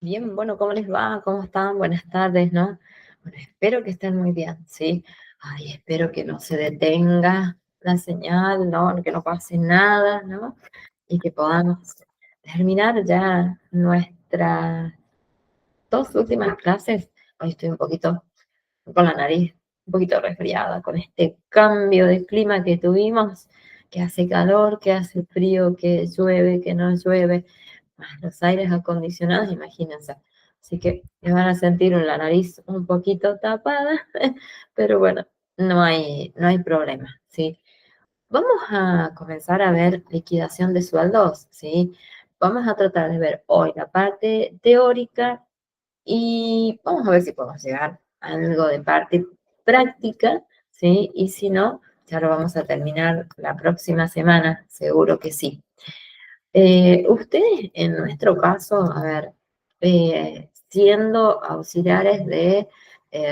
Bien, bueno, ¿cómo les va? ¿Cómo están? Buenas tardes, ¿no? Bueno, espero que estén muy bien, ¿sí? Ay, espero que no se detenga la señal, ¿no? Que no pase nada, ¿no? Y que podamos terminar ya nuestras dos últimas clases. Hoy estoy un poquito con la nariz un poquito resfriada, con este cambio de clima que tuvimos, que hace calor, que hace frío, que llueve, que no llueve, más los aires acondicionados, imagínense. Así que me van a sentir la nariz un poquito tapada, pero bueno, no hay problema, ¿sí? Vamos a comenzar a ver liquidación de sueldos, ¿sí? Vamos a tratar de ver hoy la parte teórica y vamos a ver si podemos llegar a algo de parte práctica, ¿sí? Y si no, ya lo vamos a terminar la próxima semana, seguro que sí. Ustedes, en nuestro caso, a ver, siendo auxiliares de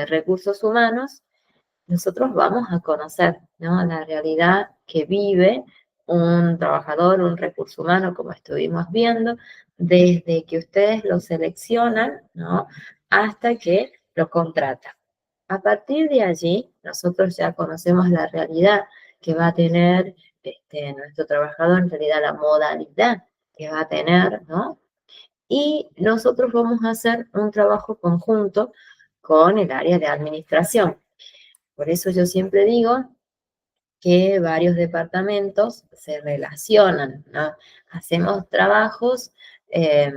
recursos humanos, nosotros vamos a conocer, ¿no? La realidad que vive un trabajador, un recurso humano, como estuvimos viendo, desde que ustedes lo seleccionan, ¿no? Hasta que lo contratan. A partir de allí, nosotros ya conocemos la realidad que va a tener nuestro trabajador, en realidad la modalidad que va a tener, ¿no? Y nosotros vamos a hacer un trabajo conjunto con el área de administración. Por eso yo siempre digo que varios departamentos se relacionan, ¿no? Hacemos trabajos eh,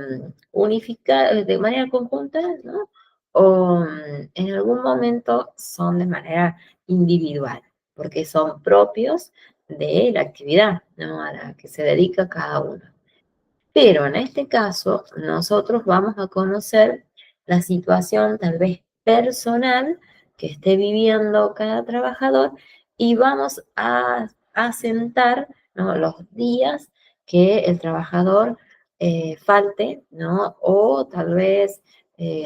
unificados de manera conjunta, ¿no? O en algún momento son de manera individual, porque son propios de la actividad, ¿no? A la que se dedica cada uno. Pero en este caso, nosotros vamos a conocer la situación tal vez personal que esté viviendo cada trabajador y vamos a asentar, ¿no? Los días que el trabajador falte, ¿no? O tal vez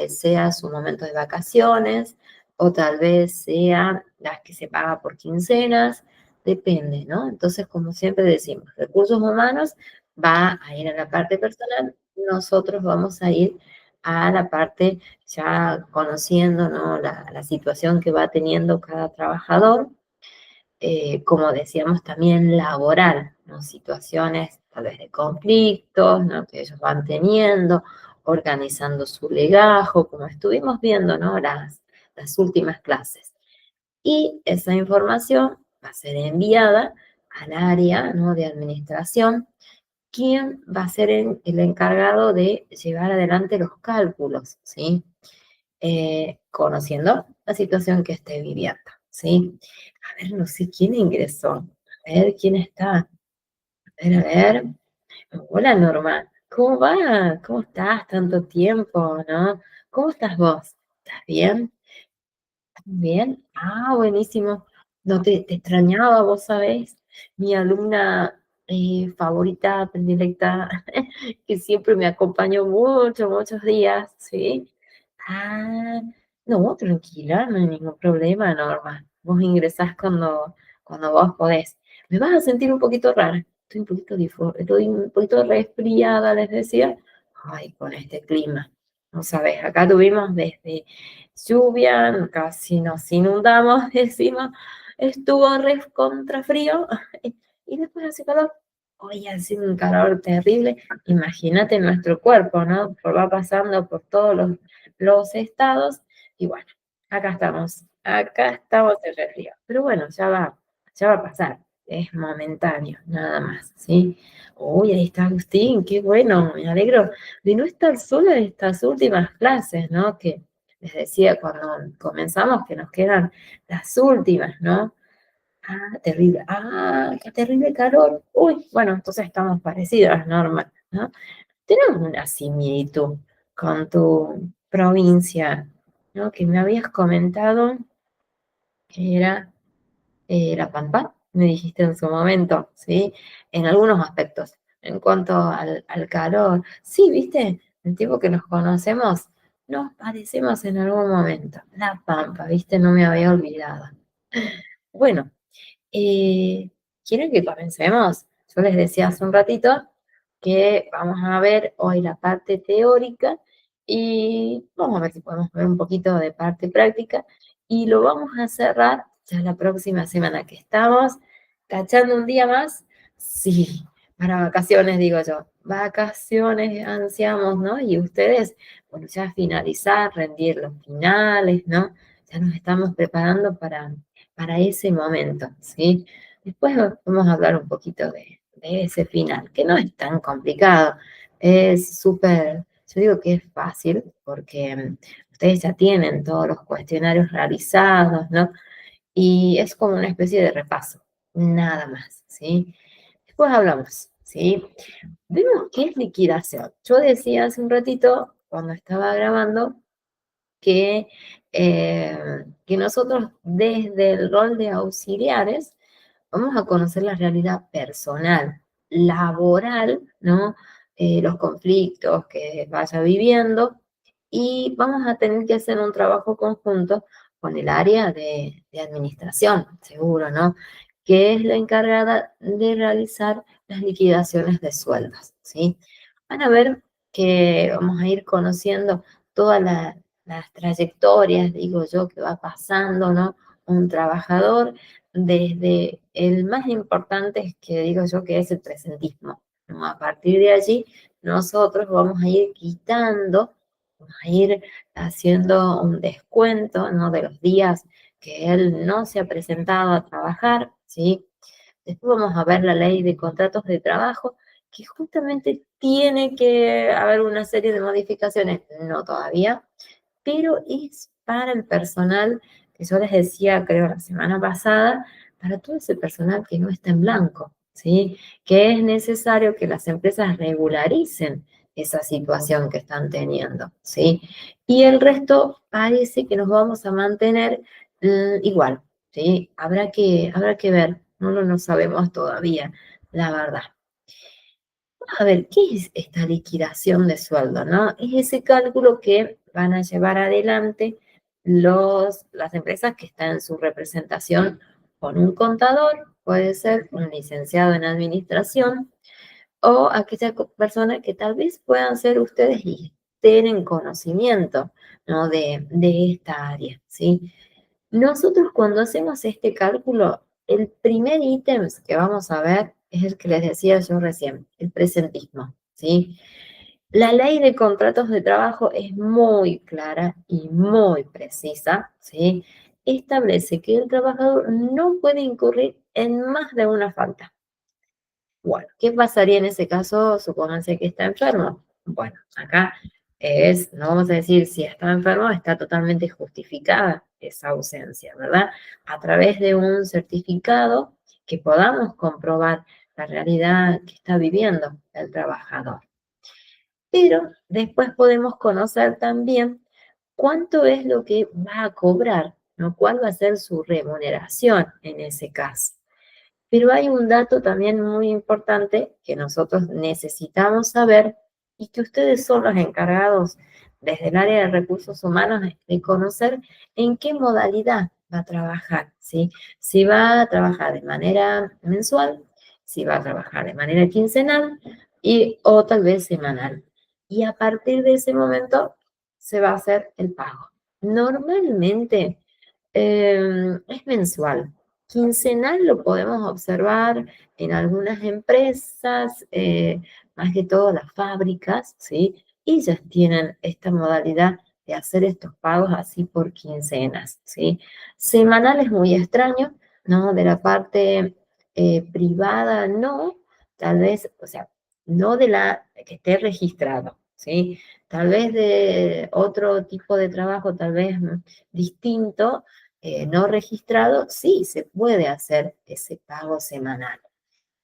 sea su momento de vacaciones, o tal vez sea las que se paga por quincenas, depende, ¿no? Entonces, como siempre decimos, recursos humanos va a ir a la parte personal, nosotros vamos a ir a la parte ya conociendo, ¿no? La situación que va teniendo cada trabajador, como decíamos también laboral, ¿no? Situaciones tal vez de conflictos, ¿no? Que ellos van teniendo, organizando su legajo, como estuvimos viendo, ¿no? Las últimas clases. Y esa información va a ser enviada al área, ¿no? De administración, quién va a ser el encargado de llevar adelante los cálculos, ¿sí? Conociendo la situación que esté viviendo, ¿sí? A ver, no sé quién ingresó. A ver, ¿quién está? A ver. Hola, Norma. ¿Cómo va? ¿Cómo estás? Tanto tiempo, ¿no? ¿Cómo estás vos? ¿Estás bien? Bien. Ah, buenísimo. No te extrañaba, vos sabés, mi alumna favorita, predilecta, que siempre me acompañó muchos días, ¿sí? Ah, no, tranquila, no hay ningún problema, Norma. Vos ingresás cuando vos podés. Me vas a sentir un poquito rara. Estoy un poquito resfriada, les decía. Ay, con este clima. No sabés, acá tuvimos desde lluvia, casi nos inundamos, decimos, estuvo re contra frío y después hace calor. Hoy hace un calor terrible. Imagínate nuestro cuerpo, ¿no? Va pasando por todos los estados y bueno, acá estamos en resfriado. Pero bueno, ya va a pasar, es momentáneo, nada más, ¿sí? Uy, ahí está Agustín, qué bueno, me alegro de no estar sola en estas últimas clases, ¿no? Que les decía cuando comenzamos que nos quedan las últimas, ¿no? Ah, terrible. Ah, qué terrible calor. Uy, bueno, entonces estamos parecidas, Norma, ¿no? Tenemos una similitud con tu provincia, ¿no? Que me habías comentado que era La Pampa, me dijiste en su momento, ¿sí? En algunos aspectos. En cuanto al calor, sí, ¿viste? El tiempo que nos conocemos, nos parecemos en algún momento. La Pampa, ¿viste? No me había olvidado. Bueno, eh, ¿quieren que comencemos? Yo les decía hace un ratito que vamos a ver hoy la parte teórica y vamos a ver si podemos ver un poquito de parte práctica y lo vamos a cerrar ya la próxima semana que estamos tachando un día más. Sí, para vacaciones, digo yo. Vacaciones ansiamos, ¿no? Y ustedes, bueno, ya finalizar, rendir los finales, ¿no? Ya nos estamos preparando para ese momento, ¿sí? Después vamos a hablar un poquito de ese final, que no es tan complicado, es súper, yo digo que es fácil, porque ustedes ya tienen todos los cuestionarios realizados, ¿no? Y es como una especie de repaso, nada más, ¿sí? Después hablamos, ¿sí? Vemos qué es liquidación. Yo decía hace un ratito, cuando estaba grabando, que nosotros desde el rol de auxiliares vamos a conocer la realidad personal, laboral, ¿no? Los conflictos que vaya viviendo y vamos a tener que hacer un trabajo conjunto con el área de administración, seguro, ¿no? Que es la encargada de realizar las liquidaciones de sueldos, ¿sí? Van a ver que vamos a ir conociendo todas las trayectorias, digo yo, que va pasando, ¿no? Un trabajador desde el más importante que digo yo que es el presentismo, ¿no? A partir de allí nosotros vamos a ir quitando, vamos a ir haciendo un descuento, ¿no? De los días que él no se ha presentado a trabajar, ¿sí? Después vamos a ver la ley de contratos de trabajo, que justamente tiene que haber una serie de modificaciones, no todavía, pero es para el personal, que yo les decía, creo, la semana pasada, para todo ese personal que no está en blanco, ¿sí? Que es necesario que las empresas regularicen esa situación que están teniendo, ¿sí? Y el resto parece que nos vamos a mantener igual, ¿sí? Habrá que ver, no lo sabemos todavía, la verdad. A ver, ¿qué es esta liquidación de sueldo, no? Es ese cálculo que van a llevar adelante las empresas que están en su representación con un contador, puede ser un licenciado en administración, o aquella persona que tal vez puedan ser ustedes y tienen conocimiento, ¿no? de esta área, ¿sí? Nosotros cuando hacemos este cálculo, el primer ítem que vamos a ver es el que les decía yo recién, el presentismo, ¿sí? La ley de contratos de trabajo es muy clara y muy precisa, ¿sí? Establece que el trabajador no puede incurrir en más de una falta. Bueno, ¿qué pasaría en ese caso? Supónganse que está enfermo. Bueno, acá no vamos a decir si está enfermo, está totalmente justificada esa ausencia, ¿verdad? A través de un certificado que podamos comprobar la realidad que está viviendo el trabajador. Pero después podemos conocer también cuánto es lo que va a cobrar, ¿no? ¿Cuál va a ser su remuneración en ese caso? Pero hay un dato también muy importante que nosotros necesitamos saber y que ustedes son los encargados desde el área de recursos humanos de conocer en qué modalidad va a trabajar, ¿sí? Si va a trabajar de manera mensual, si va a trabajar de manera quincenal o tal vez semanal. Y a partir de ese momento se va a hacer el pago. Normalmente es mensual. Quincenal lo podemos observar en algunas empresas, más que todo las fábricas, ¿sí? Ellas tienen esta modalidad de hacer estos pagos así por quincenas, ¿sí? Semanal es muy extraño, ¿no? De la parte privada, no, tal vez, o sea, no de la que esté registrado, ¿sí? Tal vez de otro tipo de trabajo, tal vez distinto, no registrado, sí se puede hacer ese pago semanal.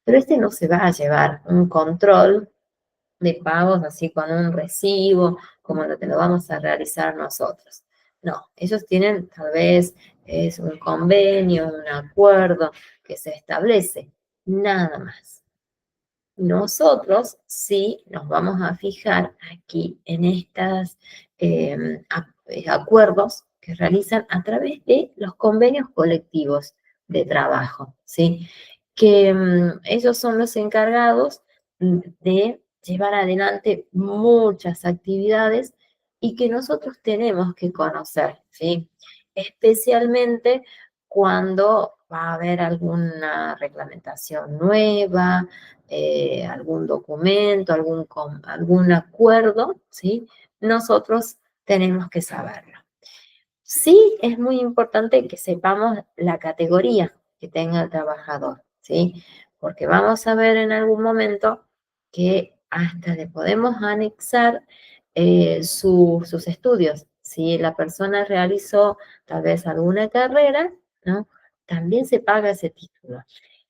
Pero este no se va a llevar un control de pagos así con un recibo, como lo que lo vamos a realizar nosotros. No, ellos tienen tal vez es un convenio, un acuerdo que se establece, nada más. Nosotros sí nos vamos a fijar aquí en estos acuerdos que realizan a través de los convenios colectivos de trabajo, ¿sí? Que ellos son los encargados de llevar adelante muchas actividades y que nosotros tenemos que conocer, ¿sí? Especialmente cuando va a haber alguna reglamentación nueva, algún documento, algún acuerdo, ¿sí? Nosotros tenemos que saberlo. Sí, es muy importante que sepamos la categoría que tenga el trabajador, ¿sí? Porque vamos a ver en algún momento que hasta le podemos anexar sus estudios. Si la persona realizó tal vez alguna carrera, ¿no? También se paga ese título.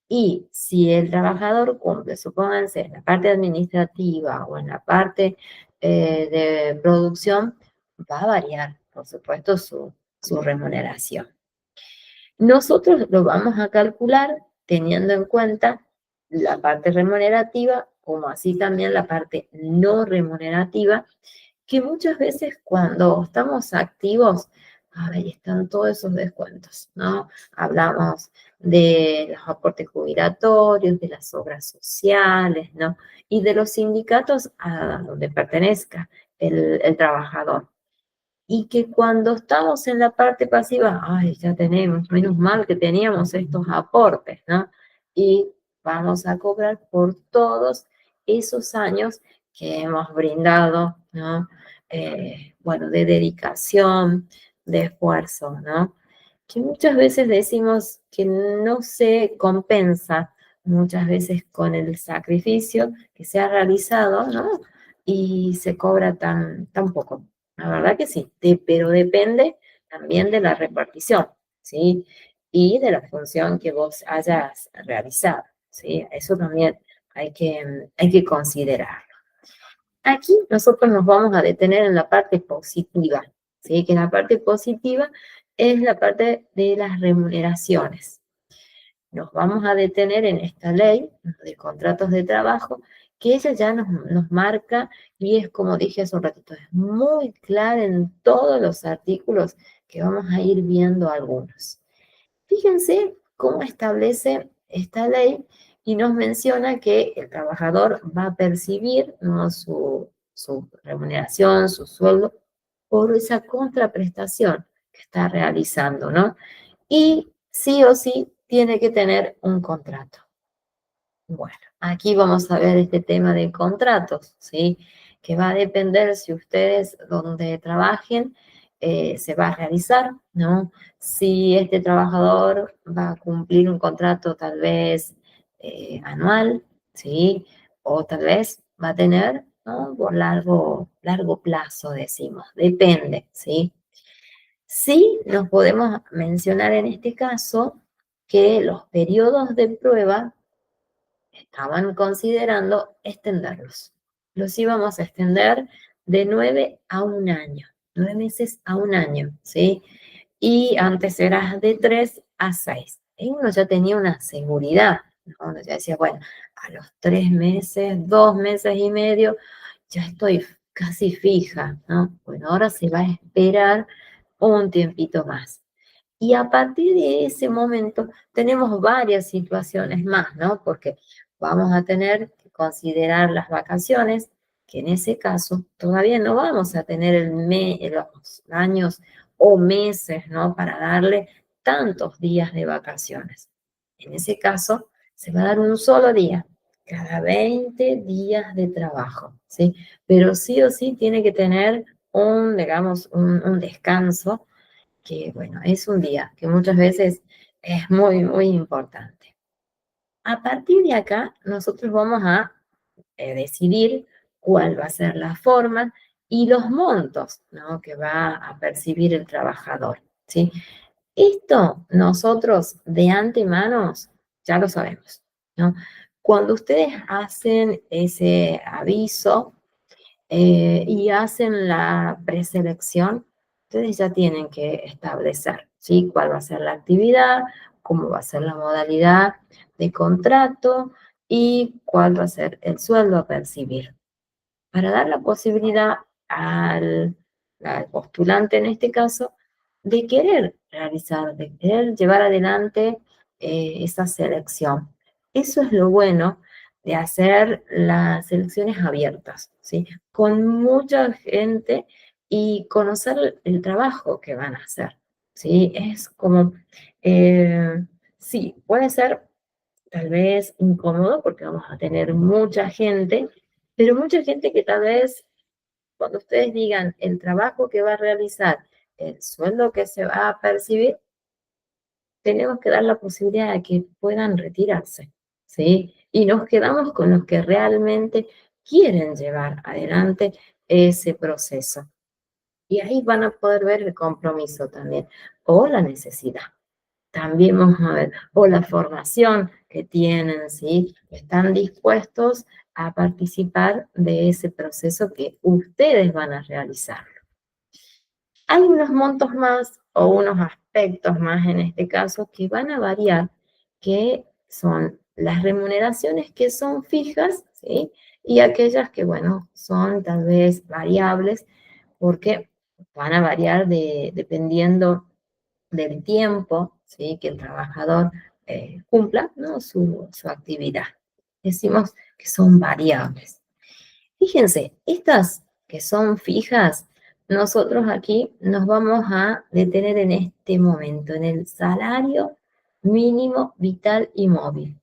Y si el trabajador cumple, supónganse, en la parte administrativa o en la parte de producción, va a variar, por supuesto, su remuneración. Nosotros lo vamos a calcular teniendo en cuenta la parte remunerativa, como así también la parte no remunerativa, que muchas veces cuando estamos activos, ahí están todos esos descuentos, ¿no? Hablamos de los aportes jubilatorios, de las obras sociales, ¿no? Y de los sindicatos a donde pertenezca el trabajador. Y que cuando estamos en la parte pasiva, ay, ya tenemos, menos mal que teníamos estos aportes, ¿no? Y vamos a cobrar por todos esos años que hemos brindado, ¿no? Bueno, de dedicación, de esfuerzo, ¿no? Que muchas veces decimos que no se compensa muchas veces con el sacrificio que se ha realizado, ¿no? Y se cobra tan poco. La verdad que sí, pero depende también de la repartición, ¿sí? Y de la función que vos hayas realizado, ¿sí? Eso también hay que considerar. Aquí nosotros nos vamos a detener en la parte positiva, ¿sí? Que la parte positiva es la parte de las remuneraciones. Nos vamos a detener en esta ley de contratos de trabajo, que ella ya nos marca y es como dije hace un ratito, es muy clara en todos los artículos que vamos a ir viendo algunos. Fíjense cómo establece esta ley y nos menciona que el trabajador va a percibir, ¿no?, su remuneración, su sueldo, por esa contraprestación que está realizando, ¿no? Y sí o sí tiene que tener un contrato. Bueno, aquí vamos a ver este tema de contratos, ¿sí? Que va a depender si ustedes donde trabajen se va a realizar, ¿no? Si este trabajador va a cumplir un contrato tal vez anual, ¿sí? O tal vez va a tener, ¿no?, por largo plazo, decimos, depende, ¿sí? Sí nos podemos mencionar en este caso que los periodos de prueba estaban considerando extenderlos. Los íbamos a extender de 9 a un año, 9 meses a un año, ¿sí? Y antes era de 3 a 6. Y uno ya tenía una seguridad, ¿no? Uno ya decía, bueno, a los 3 meses, 2 meses y medio, ya estoy casi fija, ¿no? Bueno, ahora se va a esperar un tiempito más. Y a partir de ese momento tenemos varias situaciones más, ¿no? Porque vamos a tener que considerar las vacaciones, que en ese caso todavía no vamos a tener los años o meses, ¿no?, para darle tantos días de vacaciones. En ese caso, se va a dar un solo día, cada 20 días de trabajo, ¿sí? Pero sí o sí tiene que tener digamos, un descanso que, bueno, es un día que muchas veces es muy, muy importante. A partir de acá, nosotros vamos a decidir cuál va a ser la forma y los montos, ¿no?, que va a percibir el trabajador, ¿sí? Esto nosotros de antemano ya lo sabemos, ¿no? Cuando ustedes hacen ese aviso, y hacen la preselección, ustedes ya tienen que establecer, ¿sí?, cuál va a ser la actividad, cómo va a ser la modalidad de contrato y cuál va a ser el sueldo a percibir, para dar la posibilidad al postulante en este caso de querer realizar, de querer llevar adelante esa selección. Eso es lo bueno de hacer las selecciones abiertas, ¿sí? Con mucha gente y conocer el trabajo que van a hacer, ¿sí? Es como, sí, puede ser tal vez incómodo porque vamos a tener mucha gente, pero mucha gente que tal vez cuando ustedes digan el trabajo que va a realizar, el sueldo que se va a percibir, tenemos que dar la posibilidad de que puedan retirarse, ¿sí? Y nos quedamos con los que realmente quieren llevar adelante ese proceso. Y ahí van a poder ver el compromiso también, o la necesidad. También vamos a ver, o la formación que tienen, ¿sí? Están dispuestos a participar de ese proceso que ustedes van a realizar. Hay unos montos más o unos aspectos más en este caso que van a variar, que son las remuneraciones que son fijas, ¿sí? Y aquellas que, bueno, son tal vez variables porque van a variar dependiendo del tiempo, ¿sí? Que el trabajador cumpla, ¿no? Su actividad. Decimos que son variables. Fíjense, estas que son fijas, nosotros aquí nos vamos a detener en este momento, en el salario mínimo vital y móvil,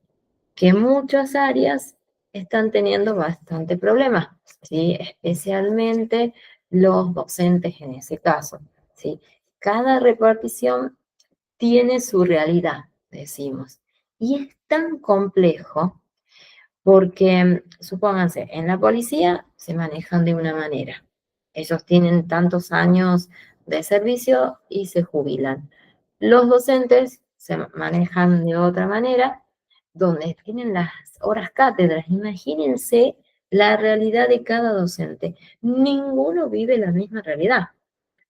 que muchas áreas están teniendo bastante problemas, ¿sí? Especialmente los docentes en ese caso, ¿sí? Cada repartición tiene su realidad, decimos, y es tan complejo porque, supónganse, en la policía se manejan de una manera. Ellos tienen tantos años de servicio y se jubilan. Los docentes se manejan de otra manera, donde tienen las horas cátedras. Imagínense la realidad de cada docente. Ninguno vive la misma realidad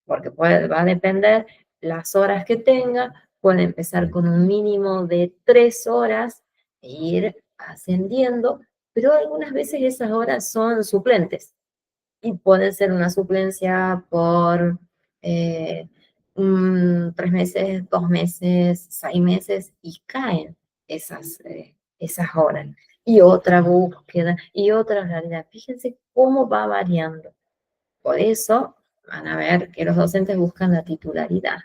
porque va a depender las horas que tenga, puede empezar con un mínimo de 3 horas e ir ascendiendo, pero algunas veces esas horas son suplentes y puede ser una suplencia por eh, 3 meses, 2 meses, 6 meses y caen esas horas. Y otra búsqueda y otra realidad. Fíjense cómo va variando. Por eso van a ver que los docentes buscan la titularidad.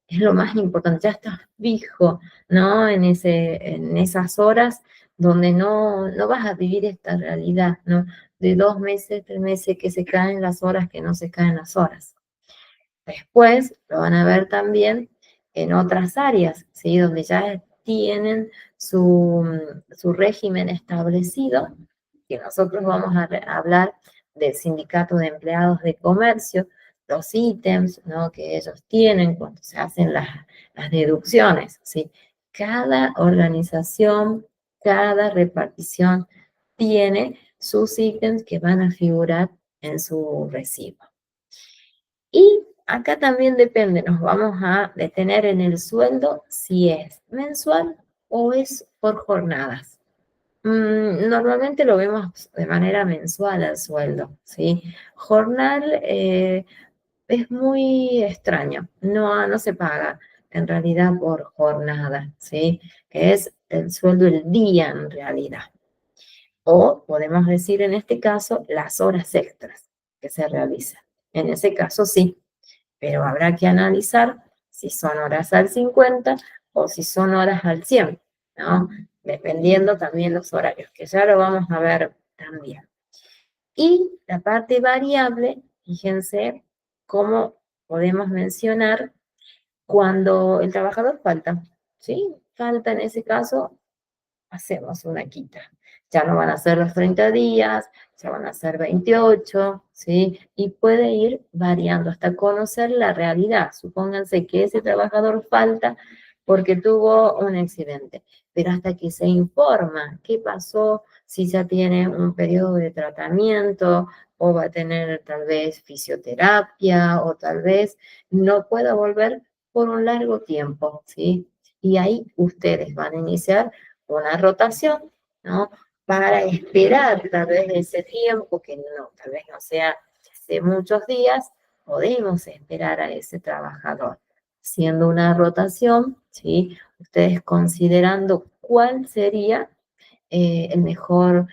Es lo más importante, ya estás fijo, ¿no? En esas horas donde no vas a vivir esta realidad, ¿no? De 2 meses, 3 meses que se caen las horas, que no se caen las horas. Después lo van a ver también en otras áreas, ¿sí? Donde ya tienen su régimen establecido, que nosotros vamos a hablar del sindicato de empleados de comercio, los ítems, ¿no? Que ellos tienen cuando se hacen las deducciones, ¿sí? Cada organización, cada repartición tiene sus ítems que van a figurar en su recibo. Y acá también depende, nos vamos a detener en el sueldo si es mensual o es por jornadas. Normalmente lo vemos de manera mensual al sueldo, ¿sí? Jornal es muy extraño, no se paga en realidad por jornada, ¿sí? Es el sueldo el día en realidad. O podemos decir en este caso las horas extras que se realizan. En ese caso sí, pero habrá que analizar si son horas al 50 o si son horas al 100, ¿no? Dependiendo también los horarios, que ya lo vamos a ver también. Y la parte variable, fíjense cómo podemos mencionar cuando el trabajador falta, ¿sí? Falta en ese caso hacemos una quita. Ya no van a ser los 30 días, ya van a ser 28, ¿sí? Y puede ir variando hasta conocer la realidad. Supónganse que ese trabajador falta porque tuvo un accidente, pero hasta que se informa qué pasó, si ya tiene un periodo de tratamiento o va a tener tal vez fisioterapia o tal vez no pueda volver por un largo tiempo, ¿sí? Y ahí ustedes van a iniciar una rotación, ¿no? Para esperar tal vez ese tiempo, que no, tal vez no sea de muchos días, podemos esperar a ese trabajador. Siendo una rotación, ¿sí? Ustedes considerando cuál sería el mejor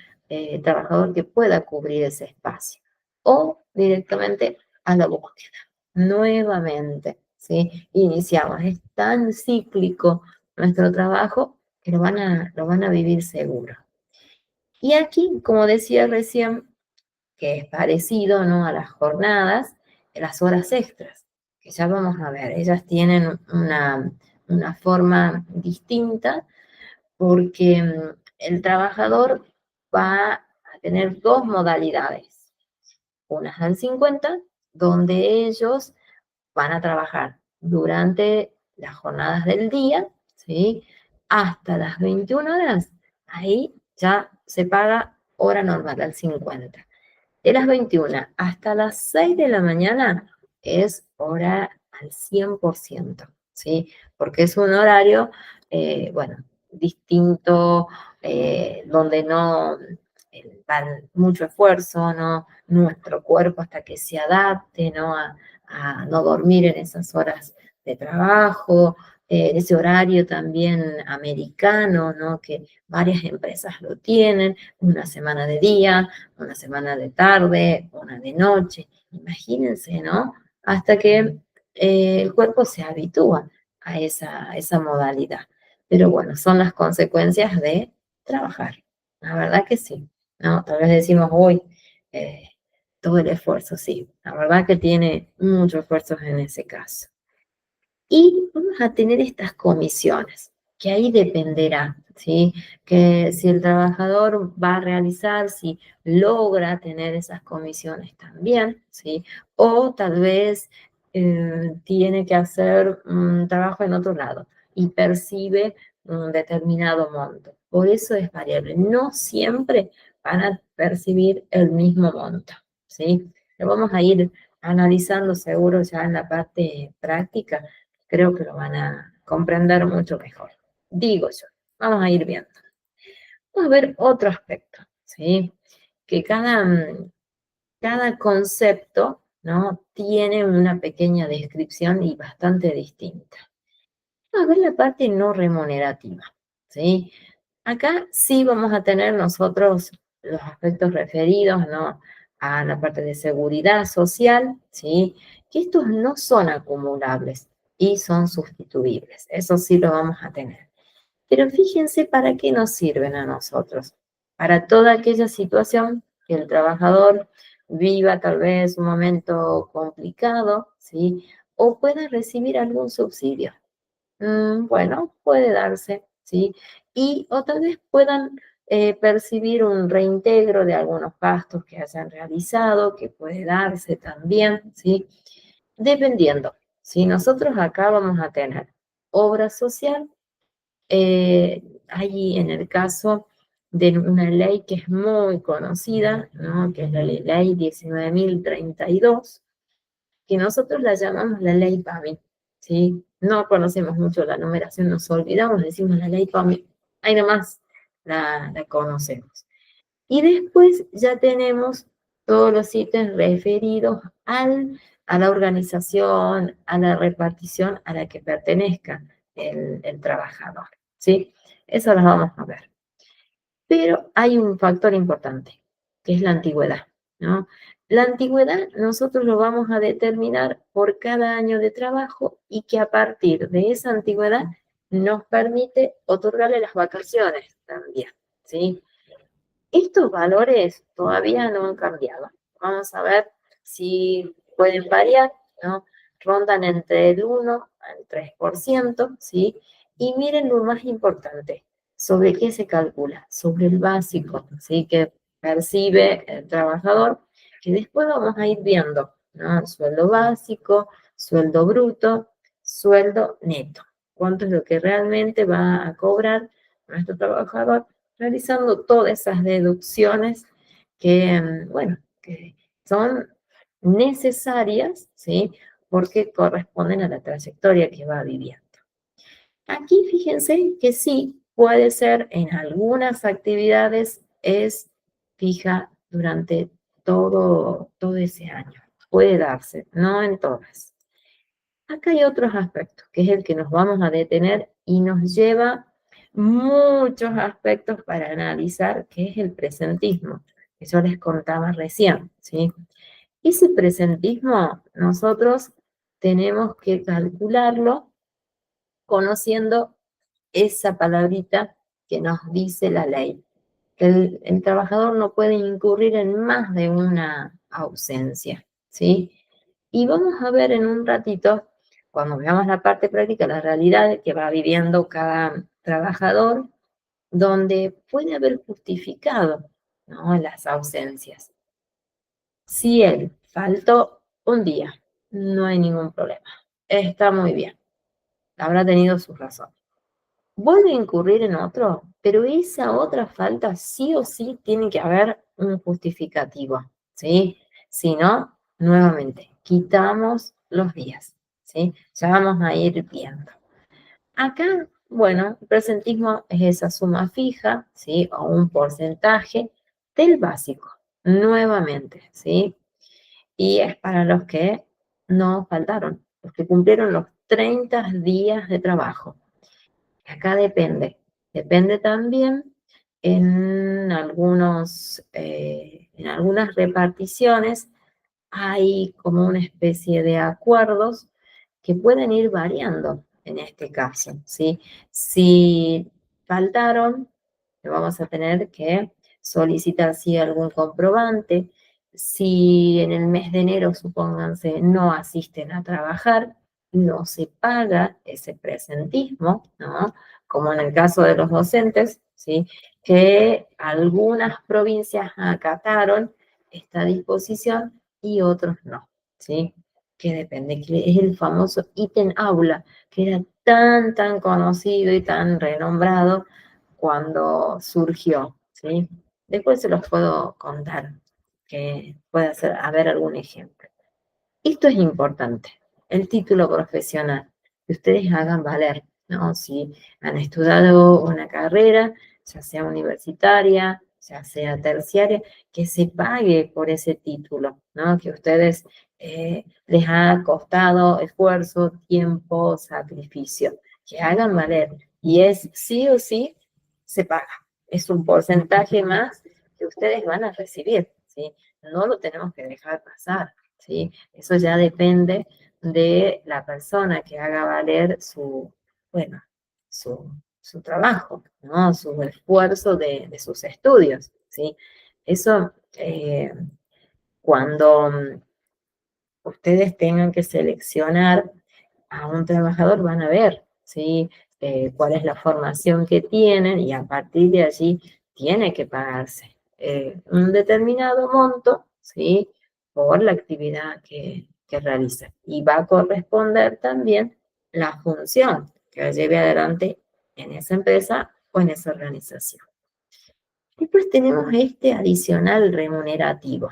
trabajador que pueda cubrir ese espacio. O directamente a la búsqueda. Nuevamente, ¿sí? Iniciamos. Es tan cíclico nuestro trabajo que lo van a vivir seguro. Y aquí, como decía recién, que es parecido, ¿no?, a las jornadas, las horas extras, que ya vamos a ver, ellas tienen una forma distinta porque el trabajador va a tener dos modalidades. Una es al 50, donde ellos van a trabajar durante las jornadas del día, ¿sí? Hasta las 21 horas. Ahí ya se paga hora normal al 50. De las 21 hasta las 6 de la mañana es hora al 100%, ¿sí? Porque es un horario, bueno, distinto, donde no va mucho esfuerzo, ¿no? Nuestro cuerpo hasta que se adapte, ¿no? A no dormir en esas horas de trabajo, ese horario también americano, ¿no? Que varias empresas lo tienen, una semana de día, una semana de tarde, una de noche. Imagínense, ¿no? Hasta que el cuerpo se habitúa a esa modalidad. Pero bueno, son las consecuencias de trabajar. La verdad que sí, ¿no? Tal vez decimos, hoy todo el esfuerzo, sí. La verdad que tiene mucho esfuerzo en ese caso. Y vamos a tener estas comisiones, que ahí dependerá, ¿sí? Que si el trabajador va a realizar, si logra tener esas comisiones también, ¿sí? O tal vez tiene que hacer un trabajo en otro lado y percibe un determinado monto. Por eso es variable. No siempre van a percibir el mismo monto, ¿sí? Lo vamos a ir analizando seguro ya en la parte práctica, creo que lo van a comprender mucho mejor. Digo yo, vamos a ir viendo. Vamos a ver otro aspecto, ¿sí? Que cada concepto, ¿no?, tiene una pequeña descripción y bastante distinta. Vamos a ver la parte no remunerativa, ¿sí? Acá sí vamos a tener nosotros los aspectos referidos, ¿no?, a la parte de seguridad social, ¿sí? Que estos no son acumulables y son sustituibles. Eso sí lo vamos a tener. Pero fíjense para qué nos sirven a nosotros. Para toda aquella situación que el trabajador viva tal vez un momento complicado, ¿sí? O pueda recibir algún subsidio. Bueno, puede darse, ¿sí? Y o tal vez puedan percibir un reintegro de algunos gastos que hayan realizado, que puede darse también, ¿sí? Dependiendo. Si nosotros acá vamos a tener obra social, hay en el caso de una ley que es muy conocida, ¿no?, que es la ley 19.032, que nosotros la llamamos la ley PAMI, ¿sí? No conocemos mucho la numeración, nos olvidamos, decimos la ley PAMI, ahí nomás la conocemos. Y después ya tenemos todos los ítems referidos a la organización, a la repartición a la que pertenezca el trabajador, ¿sí? Eso lo vamos a ver. Pero hay un factor importante, que es la antigüedad, ¿no? La antigüedad nosotros lo vamos a determinar por cada año de trabajo y que a partir de esa antigüedad nos permite otorgarle las vacaciones también, ¿sí? Estos valores todavía no han cambiado. Vamos a ver si pueden variar, ¿no? Rondan entre el 1 al 3%, ¿sí? Y miren lo más importante, ¿sobre qué se calcula? Sobre el básico, ¿sí?, que percibe el trabajador, que después vamos a ir viendo, ¿no? Sueldo básico, sueldo bruto, sueldo neto. ¿Cuánto es lo que realmente va a cobrar nuestro trabajador realizando todas esas deducciones que, bueno, que son necesarias, ¿sí? Porque corresponden a la trayectoria que va viviendo. Aquí fíjense que sí, puede ser en algunas actividades, es fija durante todo ese año. Puede darse, no en todas. Acá hay otros aspectos, que es el que nos vamos a detener y nos lleva muchos aspectos para analizar, que es el presentismo, que yo les contaba recién, ¿sí? Ese presentismo nosotros tenemos que calcularlo conociendo esa palabrita que nos dice la ley, que el trabajador no puede incurrir en más de una ausencia, ¿sí? Y vamos a ver en un ratito, cuando veamos la parte práctica, la realidad que va viviendo cada trabajador, donde puede haber justificado, ¿no?, las ausencias. Si él faltó un día, no hay ningún problema, está muy bien, habrá tenido sus razones. Vuelve a incurrir en otro, pero esa otra falta sí o sí tiene que haber un justificativo, ¿sí? Si no, nuevamente, quitamos los días, ¿sí? Ya vamos a ir viendo. Acá, bueno, el presentismo es esa suma fija, ¿sí? O un porcentaje del básico, nuevamente, ¿sí? Y es para los que no faltaron, los que cumplieron los 30 días de trabajo. Acá depende también en algunas reparticiones hay como una especie de acuerdos que pueden ir variando en este caso, ¿sí? Si faltaron, vamos a tener que solicitar si algún comprobante. Si en el mes de enero, supónganse, no asisten a trabajar, no se paga ese presentismo, ¿no? Como en el caso de los docentes, ¿sí?, que algunas provincias acataron esta disposición y otros no, ¿sí? Que depende, que es el famoso ítem aula, que era tan conocido y tan renombrado cuando surgió, ¿sí? Después se los puedo contar, que puede haber algún ejemplo. Esto es importante, el título profesional, que ustedes hagan valer, ¿no? Si han estudiado una carrera, ya sea universitaria, ya sea terciaria, que se pague por ese título, ¿no? Que ustedes les ha costado esfuerzo, tiempo, sacrificio, que hagan valer. Y es sí o sí, se paga. Es un porcentaje más que ustedes van a recibir, ¿sí? No lo tenemos que dejar pasar, ¿sí? Eso ya depende de la persona que haga valer bueno, su trabajo, ¿no? Su esfuerzo de sus estudios, ¿sí? Eso, cuando ustedes tengan que seleccionar a un trabajador, van a ver, ¿sí? Cuál es la formación que tienen y a partir de allí tiene que pagarse un determinado monto, ¿sí?, por la actividad que realiza. Y va a corresponder también la función que lleve adelante en esa empresa o en esa organización. Después tenemos este adicional remunerativo.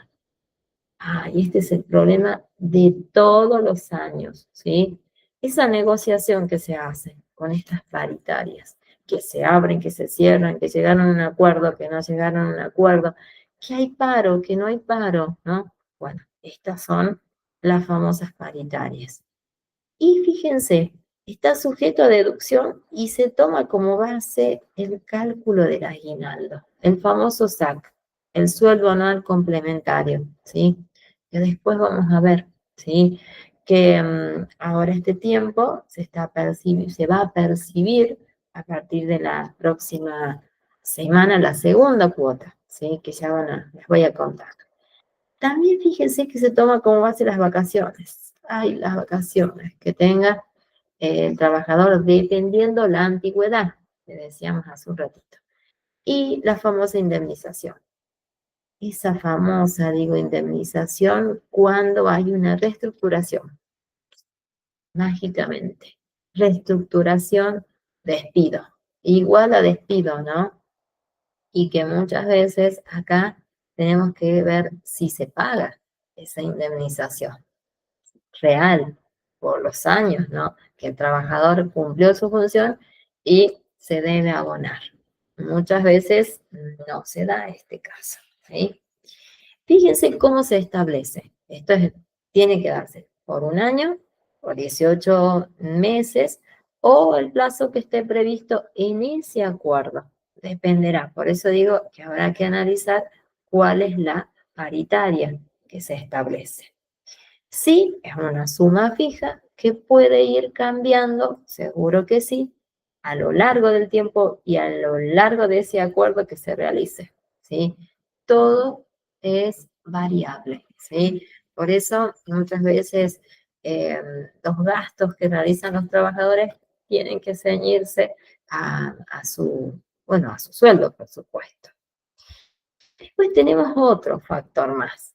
Y este es el problema de todos los años, ¿sí? Esa negociación que se hace con estas paritarias, que se abren, que se cierran, que llegaron a un acuerdo, que no llegaron a un acuerdo, que hay paro, que no hay paro, ¿no? Bueno, estas son las famosas paritarias. Y fíjense, está sujeto a deducción y se toma como base el cálculo del aguinaldo, el famoso SAC, el sueldo anual complementario, ¿sí? Que después vamos a ver, ¿sí? Que ahora este tiempo se va a percibir a partir de la próxima semana la segunda cuota, ¿sí? Que ya les voy a contar. También fíjense que se toma como base las vacaciones. Las vacaciones que tenga el trabajador dependiendo la antigüedad, que decíamos hace un ratito. Y la famosa indemnización. Esa famosa, indemnización cuando hay una reestructuración. Mágicamente. Reestructuración, despido. Igual a despido, ¿no? Y que muchas veces acá tenemos que ver si se paga esa indemnización real por los años, ¿no?, que el trabajador cumplió su función y se debe abonar. Muchas veces no se da este caso, ¿sí? Fíjense cómo se establece. Tiene que darse por un año, por 18 meses o el plazo que esté previsto en ese acuerdo. Dependerá. Por eso digo que habrá que analizar cuál es la paritaria que se establece. Sí, es una suma fija que puede ir cambiando, seguro que sí, a lo largo del tiempo y a lo largo de ese acuerdo que se realice, ¿sí? Todo es variable, ¿sí? Por eso muchas veces los gastos que realizan los trabajadores tienen que ceñirse bueno, a su sueldo, por supuesto. Después tenemos otro factor más.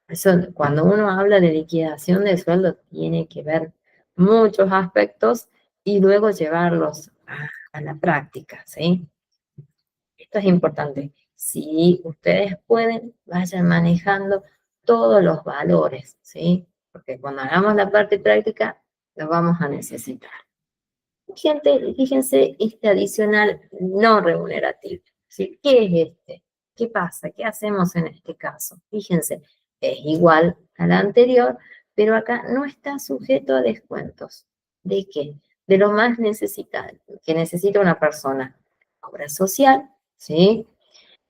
Eso, cuando uno habla de liquidación de sueldo, tiene que ver muchos aspectos y luego llevarlos a la práctica, ¿sí? Esto es importante. Si ustedes pueden, vayan manejando todos los valores, ¿sí? Porque cuando hagamos la parte práctica, los vamos a necesitar. Fíjense este adicional no remunerativo, ¿sí? ¿Qué es este? ¿Qué pasa? ¿Qué hacemos en este caso? Fíjense, es igual al anterior, pero acá no está sujeto a descuentos. ¿De qué? De lo más necesitado, que necesita una persona. Obra social, ¿sí?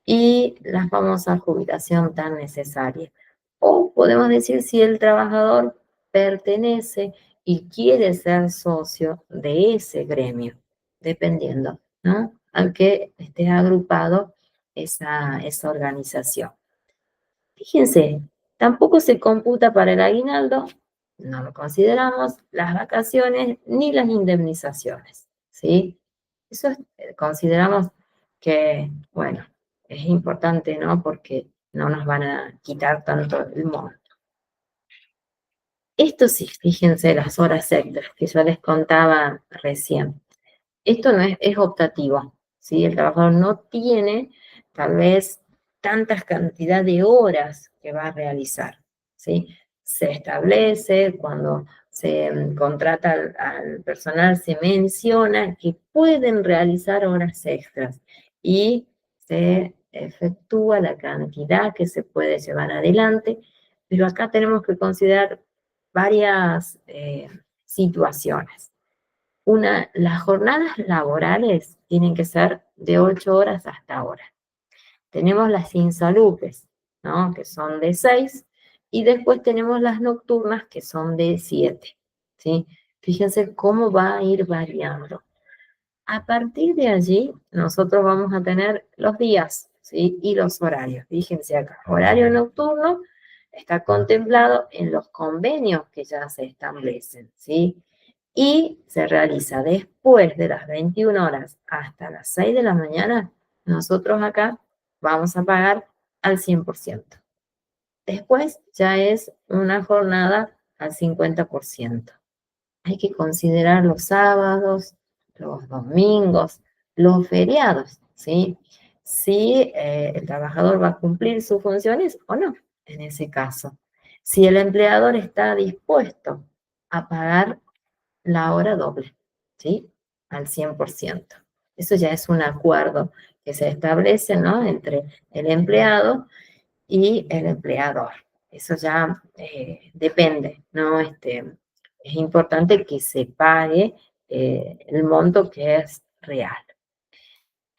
Y la famosa jubilación tan necesaria. O podemos decir si el trabajador pertenece y quiere ser socio de ese gremio, dependiendo, ¿no? Al que esté agrupado esa organización. Fíjense, tampoco se computa para el aguinaldo, no lo consideramos, las vacaciones ni las indemnizaciones, ¿sí? Eso consideramos que, bueno, es importante, ¿no? Porque no nos van a quitar tanto el monto. Esto sí, fíjense las horas extras que yo les contaba recién. Esto no es optativo, ¿sí? El trabajador no tiene tal vez tantas cantidad de horas que va a realizar, ¿sí? Se establece cuando se contrata al personal, se menciona que pueden realizar horas extras y se efectúa la cantidad que se puede llevar adelante, pero acá tenemos que considerar varias situaciones. Las jornadas laborales tienen que ser de 8 horas hasta ahora. Tenemos las insalubres, ¿no? Que son de 6, y después tenemos las nocturnas, que son de 7, ¿sí? Fíjense cómo va a ir variando. A partir de allí, nosotros vamos a tener los días, ¿sí? Y los horarios. Fíjense acá, horario nocturno está contemplado en los convenios que ya se establecen, ¿sí? Y se realiza después de las 21 horas hasta las 6 de la mañana, nosotros acá vamos a pagar al 100%. Después ya es una jornada al 50%. Hay que considerar los sábados, los domingos, los feriados, ¿sí? Si el trabajador va a cumplir sus funciones o no, en ese caso. Si el empleador está dispuesto a pagar la hora doble, ¿sí? Al 100%. Eso ya es un acuerdo que se establece, ¿no? Entre el empleado y el empleador. Eso ya depende, ¿no? Es importante que se pague el monto que es real.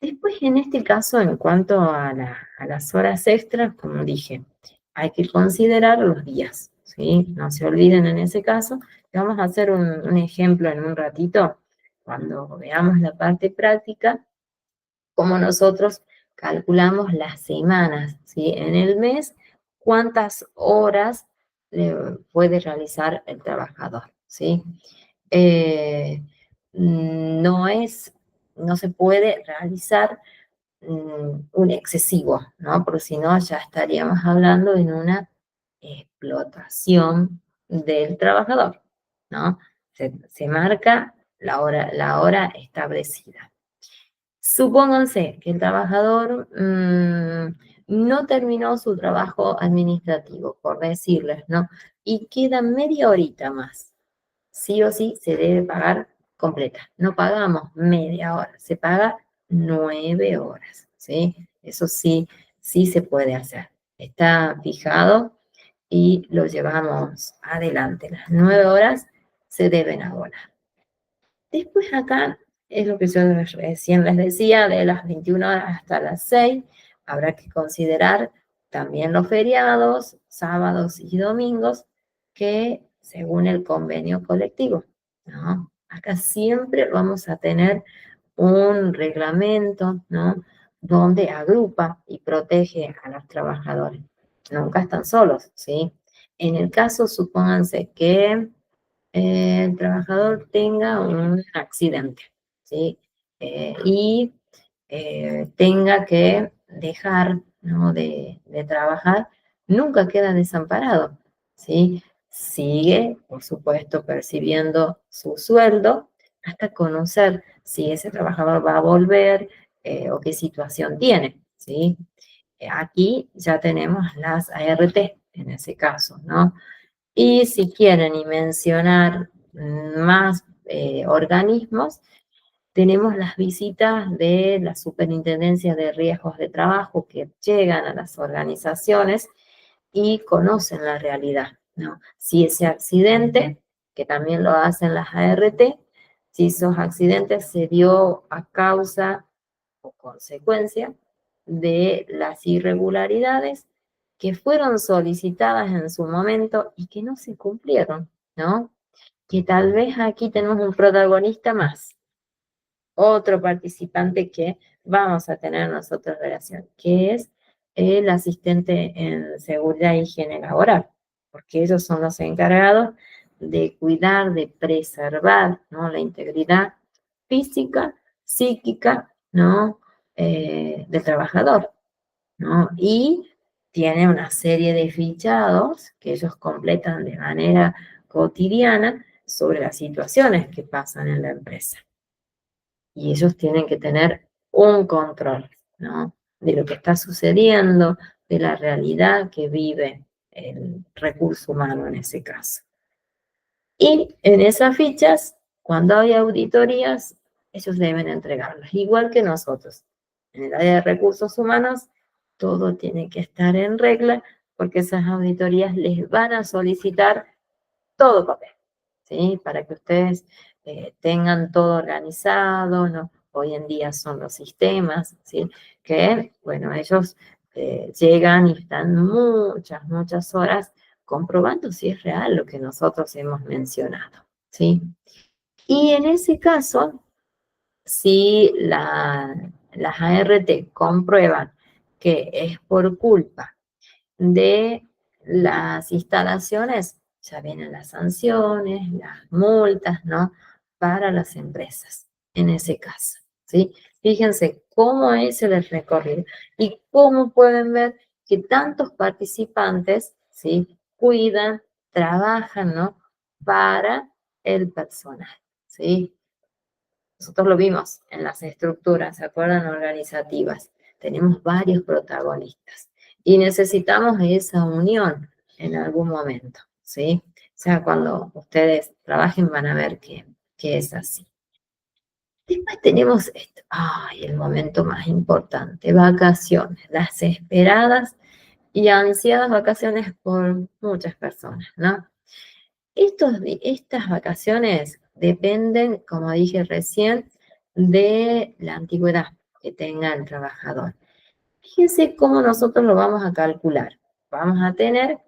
Después, en este caso, en cuanto a las horas extras, como dije, hay que considerar los días, ¿sí? No se olviden en ese caso. Vamos a hacer un ejemplo en un ratito, cuando veamos la parte práctica, como nosotros calculamos las semanas, ¿sí? En el mes, cuántas horas puede realizar el trabajador, ¿sí? Eh, no no se puede realizar un excesivo, ¿no? Porque si no, ya estaríamos hablando en una explotación del trabajador, ¿no? Se marca la hora establecida. Supónganse que el trabajador no terminó su trabajo administrativo, por decirles, ¿no? Y queda media horita más. Sí o sí se debe pagar completa. No pagamos media hora, se paga 9 horas, ¿sí? Eso sí, sí se puede hacer. Está fijado y lo llevamos adelante. Las 9 horas se deben abonar. Después acá es lo que yo recién les decía, de las 21 horas hasta las 6, habrá que considerar también los feriados, sábados y domingos, que según el convenio colectivo, ¿no? Acá siempre vamos a tener un reglamento, ¿no? Donde agrupa y protege a los trabajadores. Nunca están solos, ¿sí? En el caso, supónganse que el trabajador tenga un accidente, ¿sí? Y tenga que dejar, ¿no? de trabajar, nunca queda desamparado, ¿sí? Sigue, por supuesto, percibiendo su sueldo hasta conocer si ese trabajador va a volver o qué situación tiene, ¿sí? Aquí ya tenemos las ART en ese caso, ¿no? Y si quieren y mencionar más organismos, tenemos las visitas de la Superintendencia de Riesgos de Trabajo que llegan a las organizaciones y conocen la realidad, ¿no? Si ese accidente, que también lo hacen las ART, si esos accidentes se dio a causa o consecuencia de las irregularidades que fueron solicitadas en su momento y que no se cumplieron, ¿no? Que tal vez aquí tenemos un protagonista más, otro participante que vamos a tener nosotros relación, que es el asistente en seguridad e higiene laboral, porque ellos son los encargados de cuidar, de preservar, ¿no? La integridad física, psíquica, ¿no? Del trabajador, ¿no? Y tiene una serie de fichados que ellos completan de manera cotidiana sobre las situaciones que pasan en la empresa. Y ellos tienen que tener un control, ¿no? De lo que está sucediendo, de la realidad que vive el recurso humano en ese caso. Y en esas fichas, cuando hay auditorías, ellos deben entregarlas, igual que nosotros. En el área de recursos humanos, todo tiene que estar en regla, porque esas auditorías les van a solicitar todo papel, ¿sí? Para que ustedes tengan todo organizado, ¿no? Hoy en día son los sistemas, ¿sí? Que, bueno, ellos llegan y están muchas horas comprobando si es real lo que nosotros hemos mencionado, ¿sí? Y en ese caso, si las ART comprueban que es por culpa de las instalaciones, ya vienen las sanciones, las multas, ¿no? Para las empresas, en ese caso, ¿sí? Fíjense cómo es el recorrido y cómo pueden ver que tantos participantes, ¿sí? Cuidan, trabajan, ¿no? Para el personal, ¿sí? Nosotros lo vimos en las estructuras, ¿se acuerdan? Organizativas. Tenemos varios protagonistas y necesitamos esa unión en algún momento, ¿sí? O sea, cuando ustedes trabajen van a ver que es así. Después tenemos esto, ay, el momento más importante, vacaciones, las esperadas y ansiadas vacaciones por muchas personas, ¿no? Estas vacaciones dependen, como dije recién, de la antigüedad que tenga el trabajador. Fíjense cómo nosotros lo vamos a calcular. Vamos a tener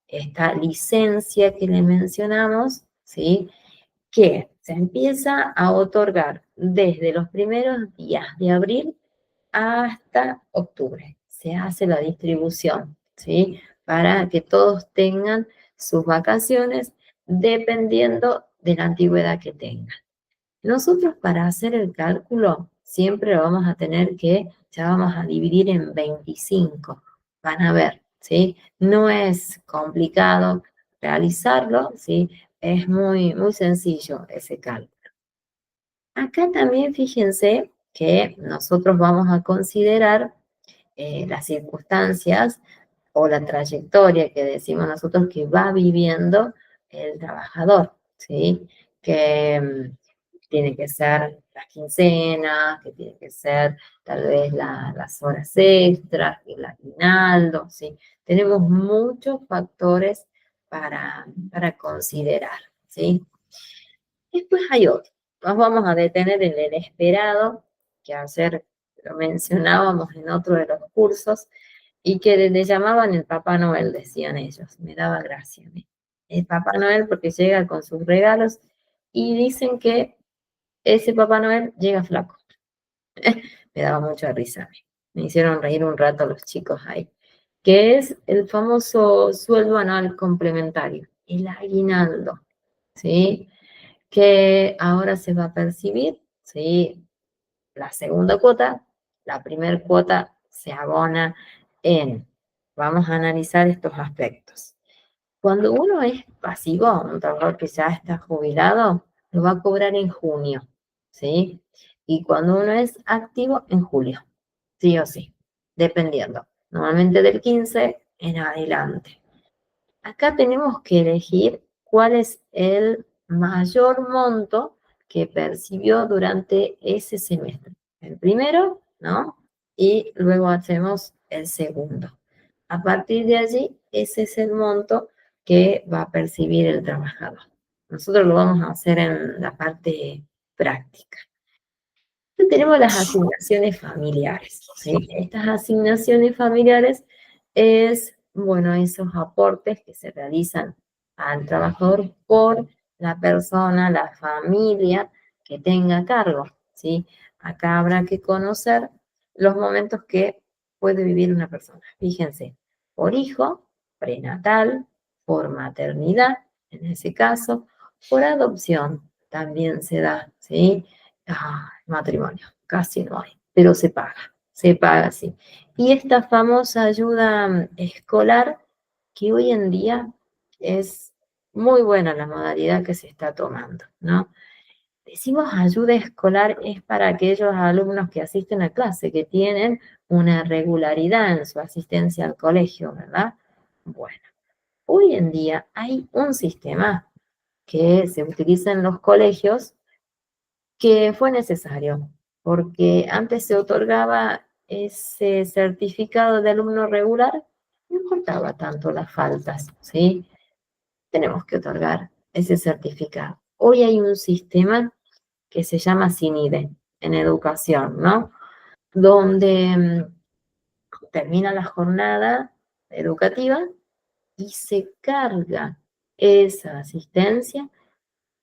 esta licencia que le mencionamos, ¿sí? Que se empieza a otorgar desde los primeros días de abril hasta octubre. Se hace la distribución, ¿sí? Para que todos tengan sus vacaciones dependiendo de la antigüedad que tengan. Nosotros para hacer el cálculo siempre lo vamos a tener que, ya vamos a dividir en 25. Van a ver, ¿sí? No es complicado realizarlo, ¿sí? Es muy sencillo ese cálculo. Acá también fíjense que nosotros vamos a considerar las circunstancias o la trayectoria que decimos nosotros que va viviendo el trabajador, ¿sí? Que tiene que ser las quincenas, que tiene que ser tal vez las horas extras, el aguinaldo, ¿sí? Tenemos muchos factores para considerar, ¿sí? Después hay otro. Nos vamos a detener en el esperado, que ayer lo mencionábamos en otro de los cursos, y que le llamaban el Papá Noel, decían ellos. Me daba gracia a mí. El Papá Noel porque llega con sus regalos y dicen que ese Papá Noel llega flaco. Me daba mucha risa a mí. Me hicieron reír un rato los chicos ahí. Que es el famoso sueldo anual complementario, el aguinaldo, ¿sí? Que ahora se va a percibir, ¿sí? La segunda cuota, la primera cuota se abona en, vamos a analizar estos aspectos. Cuando uno es pasivo, un trabajador que ya está jubilado, lo va a cobrar en junio, ¿sí? Y cuando uno es activo, en julio, sí o sí, dependiendo. Normalmente del 15 en adelante. Acá tenemos que elegir cuál es el mayor monto que percibió durante ese semestre. El primero, ¿no? Y luego hacemos el segundo. A partir de allí, ese es el monto que va a percibir el trabajador. Nosotros lo vamos a hacer en la parte práctica. Tenemos las asignaciones familiares, ¿sí? Estas asignaciones familiares es, bueno, esos aportes que se realizan al trabajador por la persona, la familia que tenga a cargo, ¿sí? Acá habrá que conocer los momentos que puede vivir una persona. Fíjense, por hijo, prenatal, por maternidad, en ese caso, por adopción también se da, ¿sí? Matrimonio, casi no hay, pero se paga, sí. Y esta famosa ayuda escolar, que hoy en día es muy buena la modalidad que se está tomando, ¿no? Decimos ayuda escolar es para aquellos alumnos que asisten a clase, que tienen una regularidad en su asistencia al colegio, ¿verdad? Bueno, hoy en día hay un sistema que se utiliza en los colegios que fue necesario, porque antes se otorgaba ese certificado de alumno regular, no importaba tanto las faltas, ¿sí? Tenemos que otorgar ese certificado. Hoy hay un sistema que se llama CINIDE en educación, ¿no? Donde termina la jornada educativa y se carga esa asistencia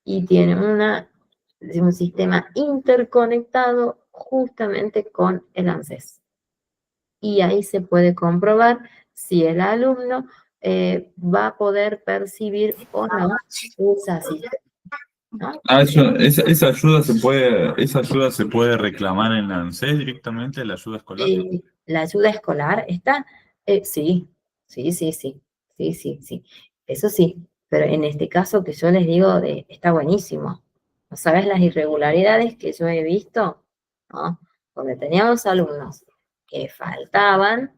y tiene un sistema interconectado justamente con el ANSES. Y ahí se puede comprobar si el alumno va a poder percibir o no esa asistencia, ¿no? Esa ayuda se puede reclamar en la ANSES directamente, la ayuda escolar. La ayuda escolar está, sí, sí, sí, sí, sí, sí, sí, eso sí, pero en este caso que yo les digo, está buenísimo. ¿No sabes las irregularidades que yo he visto? ¿No? Donde teníamos alumnos que faltaban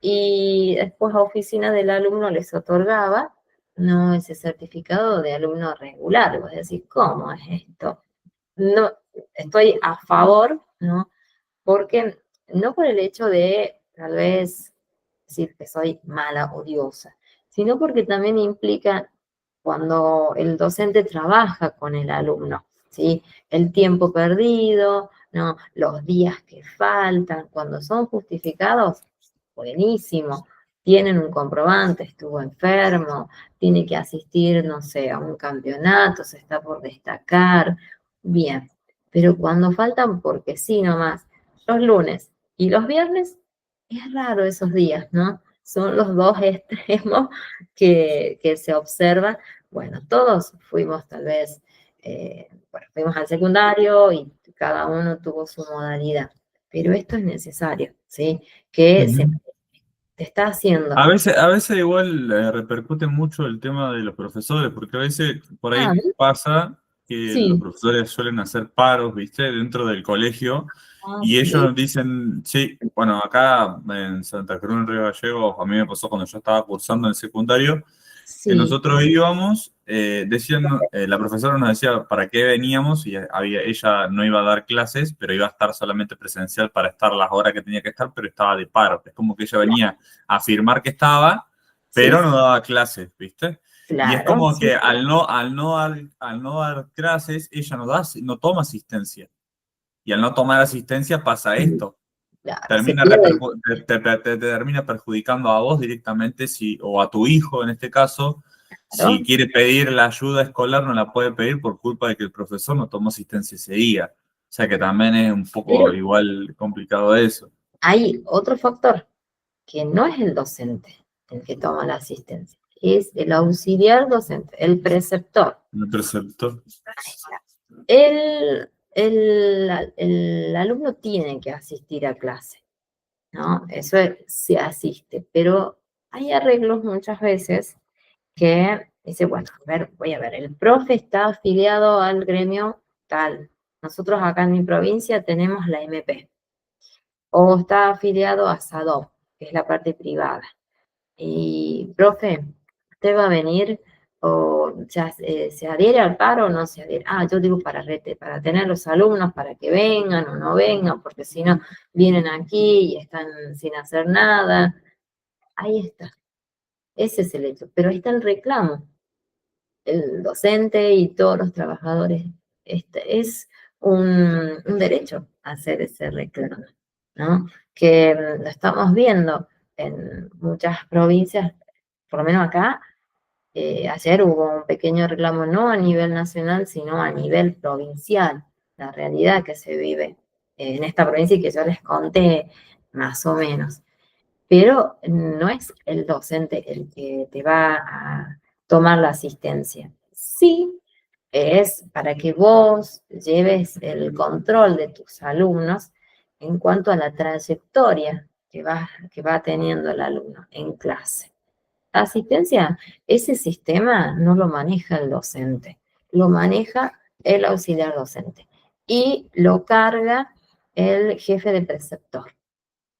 y después la oficina del alumno les otorgaba, no ese certificado de alumno regular. Vos decís, ¿cómo es esto? No, estoy a favor, ¿no? Porque no por el hecho de tal vez decir que soy mala, odiosa, sino porque también implica cuando el docente trabaja con el alumno, ¿sí? El tiempo perdido, ¿no? Los días que faltan, cuando son justificados, buenísimo. Tienen un comprobante, estuvo enfermo, tiene que asistir, no sé, a un campeonato, se está por destacar, bien. Pero cuando faltan porque sí nomás, los lunes y los viernes, es raro esos días, ¿no? Son los dos extremos que se observan. Bueno, todos fuimos tal vez, bueno, fuimos al secundario y cada uno tuvo su modalidad, pero esto es necesario, ¿sí? Que se Ujú. está haciendo. A veces igual repercute mucho el tema de los profesores, porque a veces por Ah, ahí pasa que los sí, profesores suelen hacer paros, ¿viste? Dentro del colegio, ah, y sí, ellos dicen, sí, bueno, acá en Santa Cruz, en Río Gallegos, a mí me pasó cuando yo estaba cursando en el secundario, que sí, nosotros íbamos, decían, la profesora nos decía para qué veníamos y ella no iba a dar clases, pero iba a estar solamente presencial para estar las horas que tenía que estar, pero estaba de paro. Es como que ella venía a afirmar que estaba, sí, pero no daba clases, ¿viste? Y es claro, como sí, que al no dar clases, ella no toma asistencia. Y al no tomar asistencia pasa esto. Claro, se termina pierde. te termina perjudicando a vos directamente o a tu hijo en este caso, si Claro. quiere pedir la ayuda escolar no la puede pedir por culpa de que el profesor no tomó asistencia ese día. O sea que también es un poco Pero igual complicado eso. hay otro factor que no es el docente el que toma la asistencia, es el auxiliar docente, el preceptor. El preceptor. El alumno tiene que asistir a clase, ¿no? Se asiste, pero hay arreglos muchas veces que dice, bueno, a ver, voy a ver, el profe está afiliado al gremio tal. Nosotros acá en mi provincia tenemos la MP, o está afiliado a SADOP, que es la parte privada. Y, profe, ¿usted va a venir o ya se adhiere al paro o no se adhiere? Ah, yo digo para tener los alumnos, para que vengan o no vengan, porque si no, vienen aquí y están sin hacer nada. Ahí está, ese es el hecho. Pero ahí está el reclamo. El docente y todos los trabajadores. Es un derecho hacer ese reclamo, ¿no? Que lo estamos viendo en muchas provincias, por lo menos acá. Ayer hubo un pequeño reclamo, no a nivel nacional, sino a nivel provincial, la realidad que se vive en esta provincia y que yo les conté más o menos. Pero no es el docente el que te va a tomar la asistencia. Sí, es para que vos lleves el control de tus alumnos en cuanto a la trayectoria que va teniendo el alumno en clase. La asistencia, ese sistema no lo maneja el docente, lo maneja el auxiliar docente y lo carga el jefe de preceptor,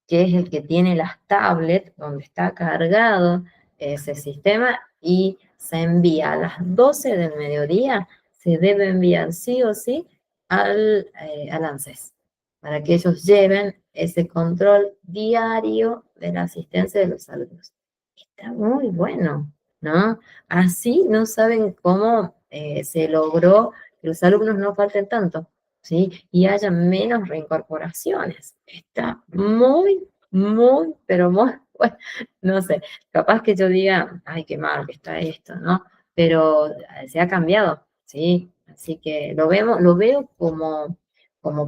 que es el que tiene las tablets donde está cargado ese sistema y se envía a las 12 del mediodía, se debe enviar sí o sí al ANSES, para que ellos lleven ese control diario de la asistencia de los alumnos. Está muy bueno, ¿no? Así no saben cómo se logró que los alumnos no falten tanto, ¿sí? Y haya menos reincorporaciones. Está muy, muy, pero muy, bueno, no sé, capaz que yo diga, ay, qué mal que está esto, ¿no? Pero se ha cambiado, ¿sí? Así que lo veo como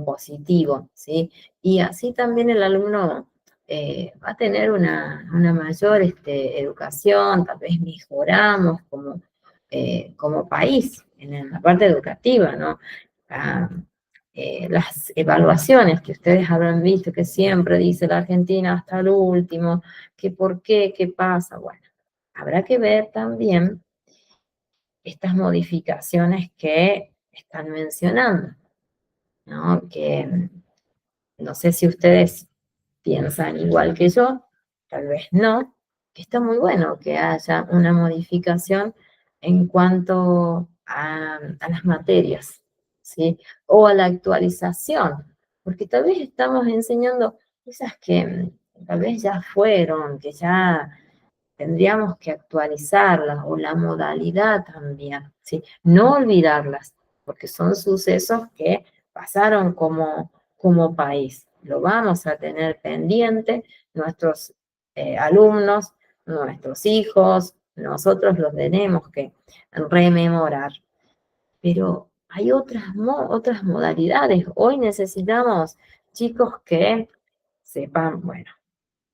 positivo, ¿sí? Y así también el alumno va a tener una mayor educación, tal vez mejoramos como país en la parte educativa, ¿no? Ah, las evaluaciones que ustedes habrán visto que siempre dice la Argentina hasta el último, que por qué, qué pasa, bueno, habrá que ver también estas modificaciones que están mencionando, ¿no? Que no sé si ustedes piensan igual que yo, tal vez no, que está muy bueno que haya una modificación en cuanto a las materias, ¿sí? O a la actualización, porque tal vez estamos enseñando cosas que tal vez ya fueron, que ya tendríamos que actualizarlas o la modalidad también, ¿sí? No olvidarlas, porque son sucesos que pasaron como país. Lo vamos a tener pendiente nuestros alumnos, nuestros hijos, nosotros los tenemos que rememorar. Pero hay otras modalidades. Hoy necesitamos chicos que sepan, bueno,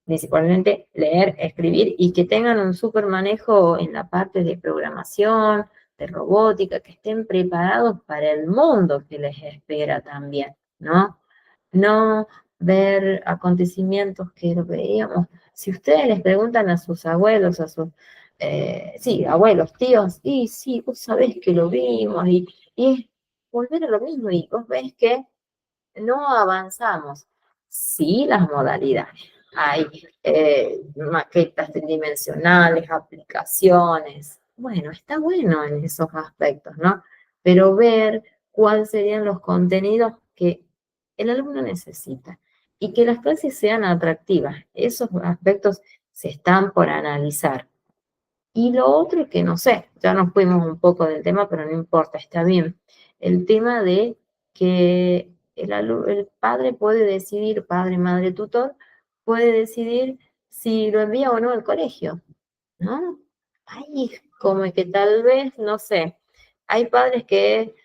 principalmente leer, escribir y que tengan un súper manejo en la parte de programación, de robótica, que estén preparados para el mundo que les espera también, ¿no? No ver acontecimientos que lo veíamos. Si ustedes les preguntan a sus abuelos, sí, abuelos, tíos, y sí, vos sabés que lo vimos, y es volver a lo mismo, y vos ves que no avanzamos. Sí, las modalidades. Hay maquetas tridimensionales, aplicaciones. Bueno, está bueno en esos aspectos, ¿no? Pero ver cuáles serían los contenidos que el alumno necesita y que las clases sean atractivas. Esos aspectos se están por analizar. Y lo otro que no sé, ya nos fuimos un poco del tema, pero no importa, está bien. El tema de que el padre puede decidir, padre, madre, tutor, puede decidir si lo envía o no al colegio, ¿no? Ay, como que tal vez, no sé, hay padres que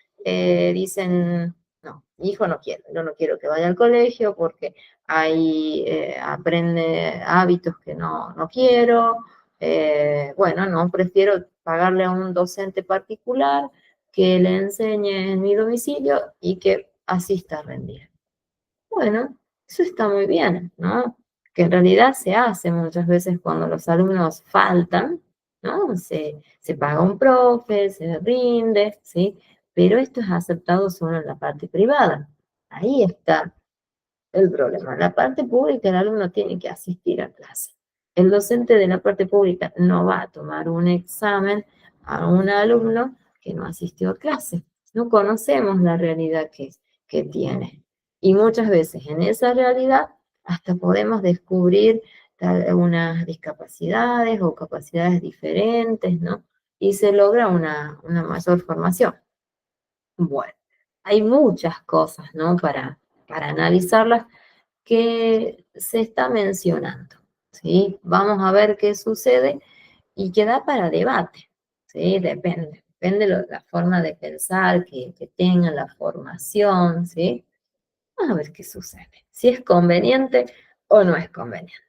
dicen, no, mi hijo no quiero, yo no quiero que vaya al colegio porque ahí aprende hábitos que no quiero, bueno, no, prefiero pagarle a un docente particular que le enseñe en mi domicilio y que asista a rendir. Bueno, eso está muy bien, ¿no? Que en realidad se hace muchas veces cuando los alumnos faltan, ¿no? Se paga un profe, se rinde, ¿sí? Pero esto es aceptado solo en la parte privada. Ahí está el problema. En la parte pública el alumno tiene que asistir a clase. El docente de la parte pública no va a tomar un examen a un alumno que no asistió a clase. No conocemos la realidad que tiene. Y muchas veces en esa realidad hasta podemos descubrir unas discapacidades o capacidades diferentes, ¿no? Y se logra una mayor formación. Bueno, hay muchas cosas, ¿no? Para analizarlas que se está mencionando, ¿sí? Vamos a ver qué sucede y que da para debate, ¿sí? Depende de la forma de pensar que tengan, la formación, ¿sí? Vamos a ver qué sucede, si es conveniente o no es conveniente.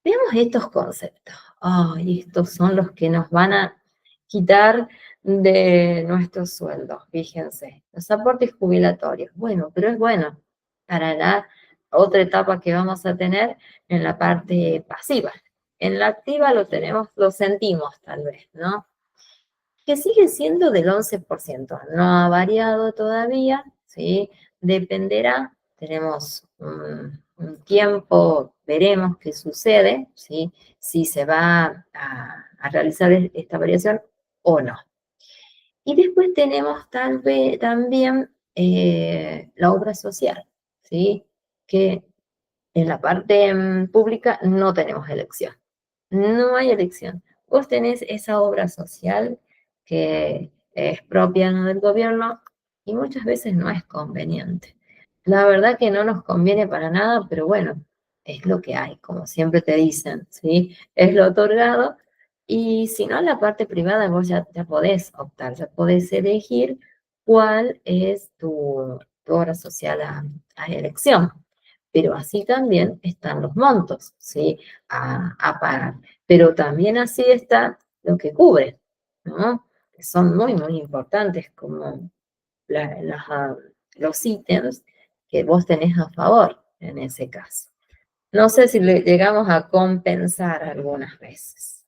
Veamos estos conceptos. Ay, estos son los que nos van a quitar de nuestros sueldos, fíjense. Los aportes jubilatorios. Bueno, pero es bueno para la otra etapa que vamos a tener en la parte pasiva. En la activa lo tenemos, lo sentimos tal vez, ¿no? Que sigue siendo del 11%. No ha variado todavía, ¿sí? Dependerá, tenemos un tiempo, veremos qué sucede, ¿sí? Si se va a realizar esta variación o no. Y después tenemos tal vez también la obra social, ¿sí? Que en la parte pública no tenemos elección. No hay elección. Vos tenés esa obra social que es propia, ¿no?, del gobierno y muchas veces no es conveniente. La verdad que no nos conviene para nada, pero bueno, es lo que hay, como siempre te dicen, ¿sí? Es lo otorgado y si no, en la parte privada vos ya podés optar, ya podés elegir cuál es tu obra social a elección. Pero así también están los montos, ¿sí? A pagar. Pero también así está lo que cubre, ¿no? Que son muy, muy importantes como los ítems que vos tenés a favor en ese caso. No sé si le llegamos a compensar algunas veces.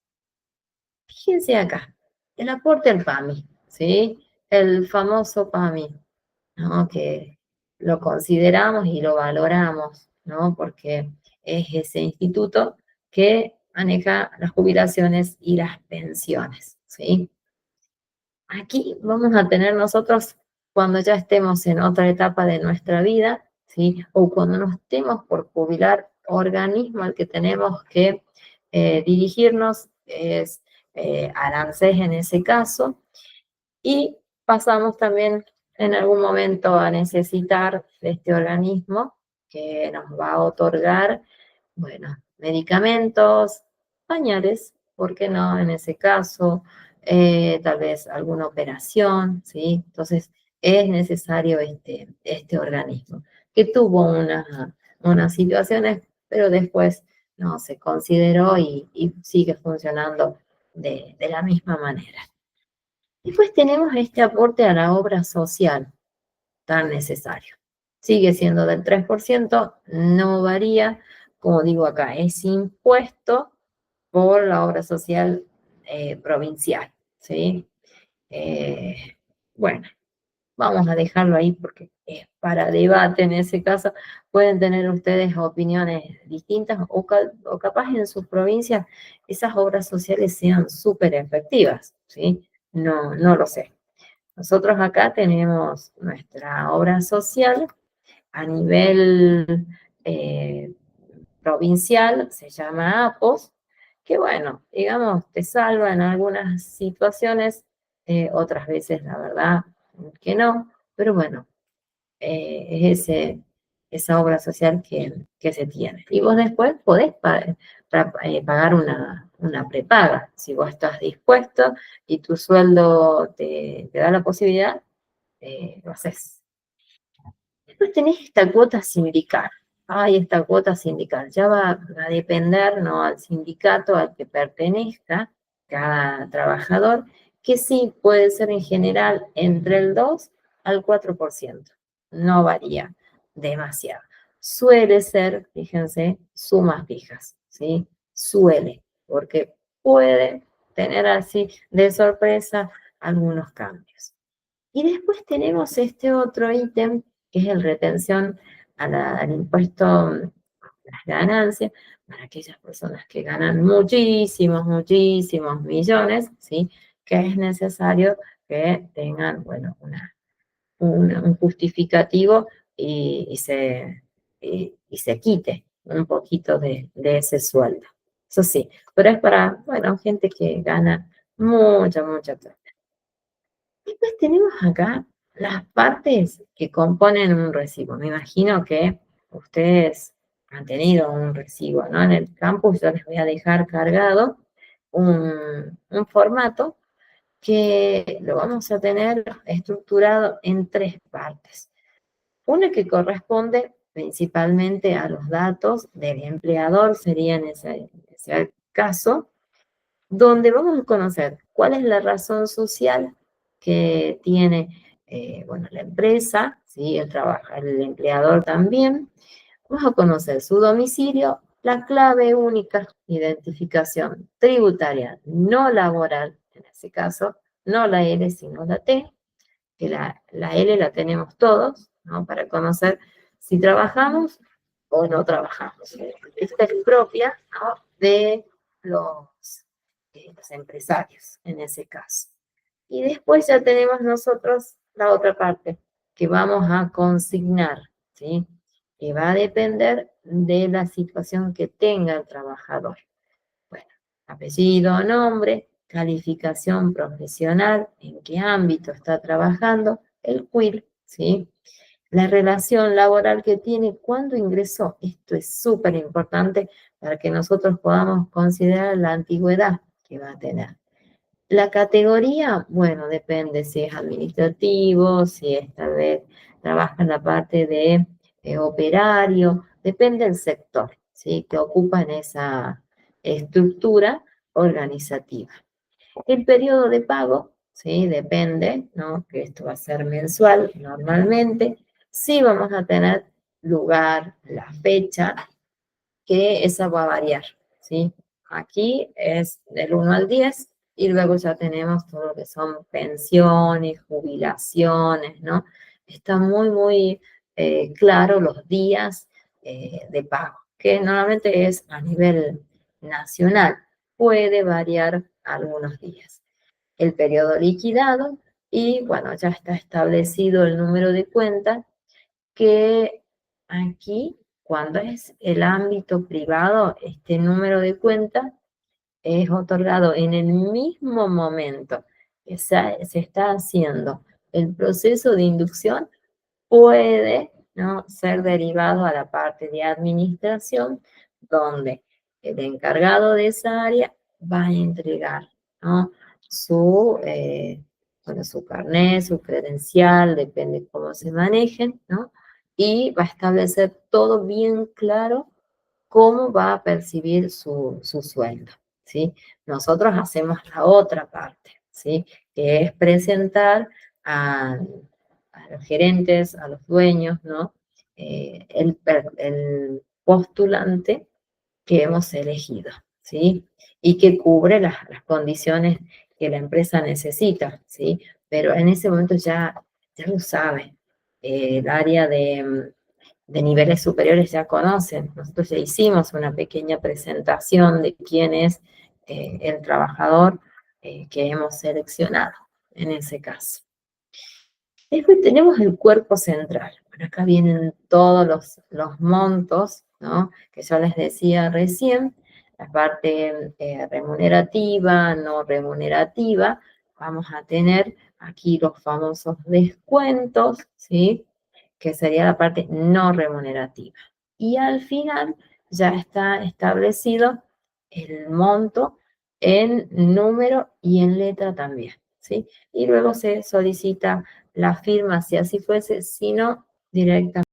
Fíjense acá, el aporte al PAMI, ¿sí? El famoso PAMI, ¿no? Que lo consideramos y lo valoramos, ¿no? Porque es ese instituto que maneja las jubilaciones y las pensiones, ¿sí? Aquí vamos a tener nosotros, cuando ya estemos en otra etapa de nuestra vida, ¿sí? O cuando nos estemos por jubilar, organismo al que tenemos que dirigirnos es Arancés en ese caso, y pasamos también en algún momento a necesitar de este organismo que nos va a otorgar, bueno, medicamentos, pañales, ¿por qué no? En ese caso, tal vez alguna operación, ¿sí? Entonces, es necesario este organismo, que tuvo unas situaciones, pero después no se consideró y sigue funcionando de la misma manera. Después tenemos este aporte a la obra social tan necesario. Sigue siendo del 3%, no varía, como digo acá, es impuesto por la obra social provincial, ¿sí? Bueno, vamos a dejarlo ahí porque es para debate en ese caso. Pueden tener ustedes opiniones distintas o capaz en sus provincias esas obras sociales sean súper efectivas, ¿sí? No lo sé. Nosotros acá tenemos nuestra obra social a nivel provincial, se llama APOS, que bueno, digamos, te salva en algunas situaciones, otras veces la verdad que no, pero bueno, esa obra social que se tiene. Y vos después podés pagar una prepaga. Si vos estás dispuesto y tu sueldo te da la posibilidad, lo haces. Después tenés esta cuota sindical. Ay, esta cuota sindical. Ya va a depender, ¿no?, al sindicato al que pertenezca cada trabajador, que sí puede ser en general entre el 2 al 4%. No varía demasiado. Suele ser, fíjense, sumas fijas, ¿sí? Suele, porque puede tener así de sorpresa algunos cambios. Y después tenemos este otro ítem, que es el retención al impuesto a las ganancias, para aquellas personas que ganan muchísimos, muchísimos millones, ¿sí? Que es necesario que tengan, bueno, un justificativo y se quite un poquito de ese sueldo. Eso sí, pero es para, bueno, gente que gana mucha, mucha plata. Después tenemos acá las partes que componen un recibo. Me imagino que ustedes han tenido un recibo, ¿no? En el campus yo les voy a dejar cargado un formato que lo vamos a tener estructurado en 3 partes. Una que corresponde principalmente a los datos del empleador, sería en ese caso, donde vamos a conocer cuál es la razón social que tiene, bueno, la empresa, ¿sí? El empleador también. Vamos a conocer su domicilio, la clave única, identificación tributaria no laboral, en ese caso, no la L, sino la T, que la L la tenemos todos, ¿no?, para conocer si trabajamos o no trabajamos. Esta es propia, ¿no?, de los empresarios, en ese caso. Y después ya tenemos nosotros la otra parte, que vamos a consignar, ¿sí?, que va a depender de la situación que tenga el trabajador. Bueno, apellido, nombre, calificación profesional, en qué ámbito está trabajando, el QUIL, ¿sí? La relación laboral que tiene, cuándo ingresó. Esto es súper importante para que nosotros podamos considerar la antigüedad que va a tener. La categoría, bueno, depende si es administrativo, si es tal vez trabaja en la parte de operario, depende del sector, ¿sí?, que ocupa en esa estructura organizativa. El periodo de pago, ¿sí?, depende, ¿no?, que esto va a ser mensual normalmente. Sí vamos a tener lugar, la fecha, que esa va a variar, ¿sí? Aquí es del 1 al 10 y luego ya tenemos todo lo que son pensiones, jubilaciones, ¿no? Está muy, muy claro los días de pago, que normalmente es a nivel nacional. Puede variar algunos días. El periodo liquidado y, bueno, ya está establecido el número de cuenta, que aquí, cuando es el ámbito privado, este número de cuenta es otorgado en el mismo momento que se está haciendo el proceso de inducción. Puede, ¿no?, ser derivado a la parte de administración, donde el encargado de esa área va a entregar, ¿no?, bueno, su carnet, su credencial, depende cómo se manejen, ¿no? Y va a establecer todo bien claro cómo va a percibir su sueldo, ¿sí? Nosotros hacemos la otra parte, ¿sí?, que es presentar a los gerentes, a los dueños, ¿no?, el postulante que hemos elegido, ¿sí? Y que cubre las condiciones que la empresa necesita, ¿sí? Pero en ese momento ya lo sabe. El área de niveles superiores ya conocen. Nosotros ya hicimos una pequeña presentación de quién es el trabajador que hemos seleccionado en ese caso. Después tenemos el cuerpo central. Bueno, acá vienen todos los montos, ¿no?, que yo les decía recién, la parte remunerativa, no remunerativa. Vamos a tener aquí los famosos descuentos, ¿sí?, que sería la parte no remunerativa. Y al final ya está establecido el monto en número y en letra también, ¿sí? Y luego se solicita la firma si así fuese, si no, directamente.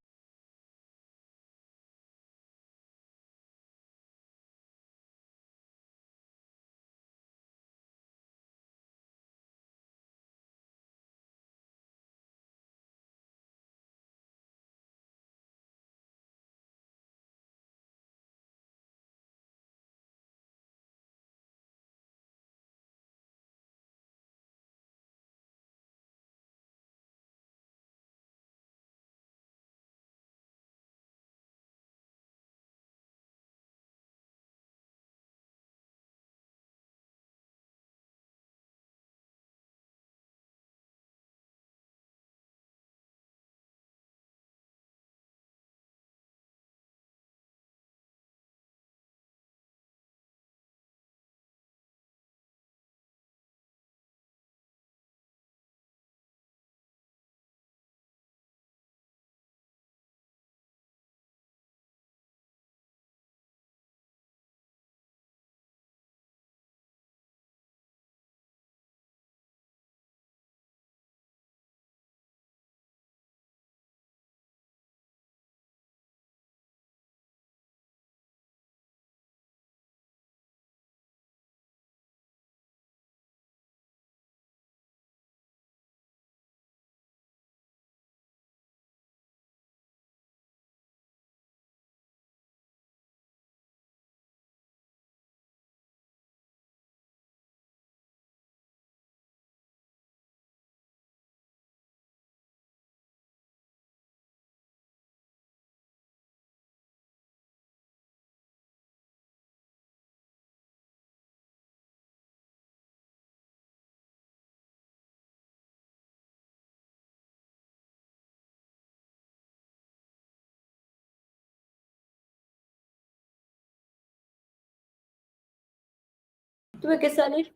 Tuve que salir,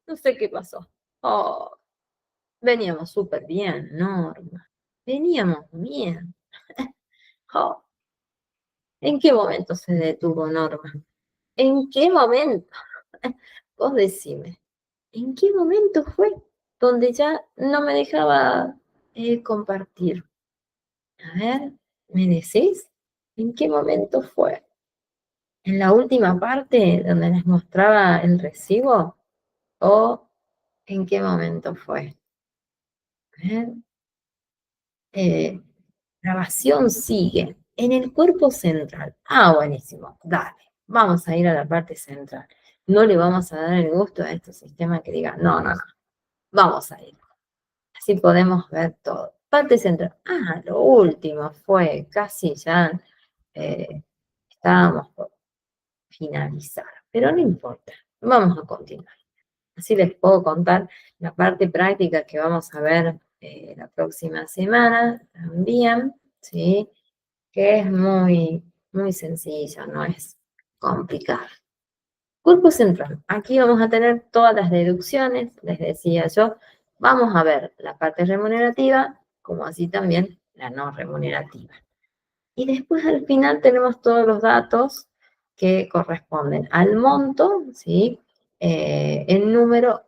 no sé qué pasó. Oh, veníamos súper bien, Norma. Veníamos bien. Oh, ¿en qué momento se detuvo Norma? ¿En qué momento? Vos decime, ¿en qué momento fue donde ya no me dejaba compartir? A ver, ¿me decís? ¿En qué momento fue? ¿En la última parte donde les mostraba el recibo? ¿O en qué momento fue? A ver, eh, grabación sigue en el cuerpo central. Ah, buenísimo, dale, vamos a ir a la parte central. No le vamos a dar el gusto a este sistema que diga, no, no, no, vamos a ir. Así podemos ver todo. Parte central. Ah, lo último fue casi ya, eh, estábamos por finalizar, pero no importa, vamos a continuar. Así les puedo contar la parte práctica que vamos a ver la próxima semana también, ¿sí? Que es muy, muy sencilla, no es complicada. Cuerpo central. Aquí vamos a tener todas las deducciones, les decía yo. Vamos a ver la parte remunerativa, como así también la no remunerativa. Y después al final tenemos todos los datos que corresponden al monto, ¿sí? En número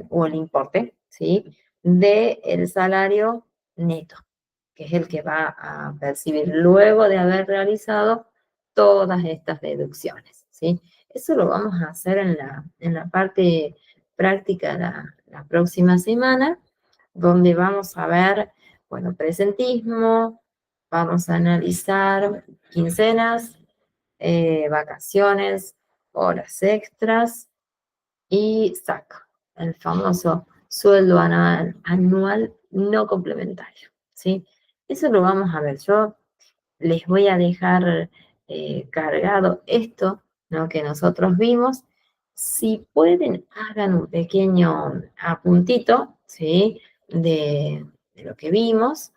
o el importe, ¿sí? Del salario neto, que es el que va a percibir luego de haber realizado todas estas deducciones, ¿sí? Eso lo vamos a hacer en la parte práctica la próxima semana, donde vamos a ver, bueno, presentismo, vamos a analizar quincenas, vacaciones, horas extras y SAC, el famoso sueldo anual no complementario, ¿sí? Eso lo vamos a ver. Yo les voy a dejar cargado esto, ¿no? Que nosotros vimos. Si pueden, hagan un pequeño apuntito, ¿sí? De lo que vimos.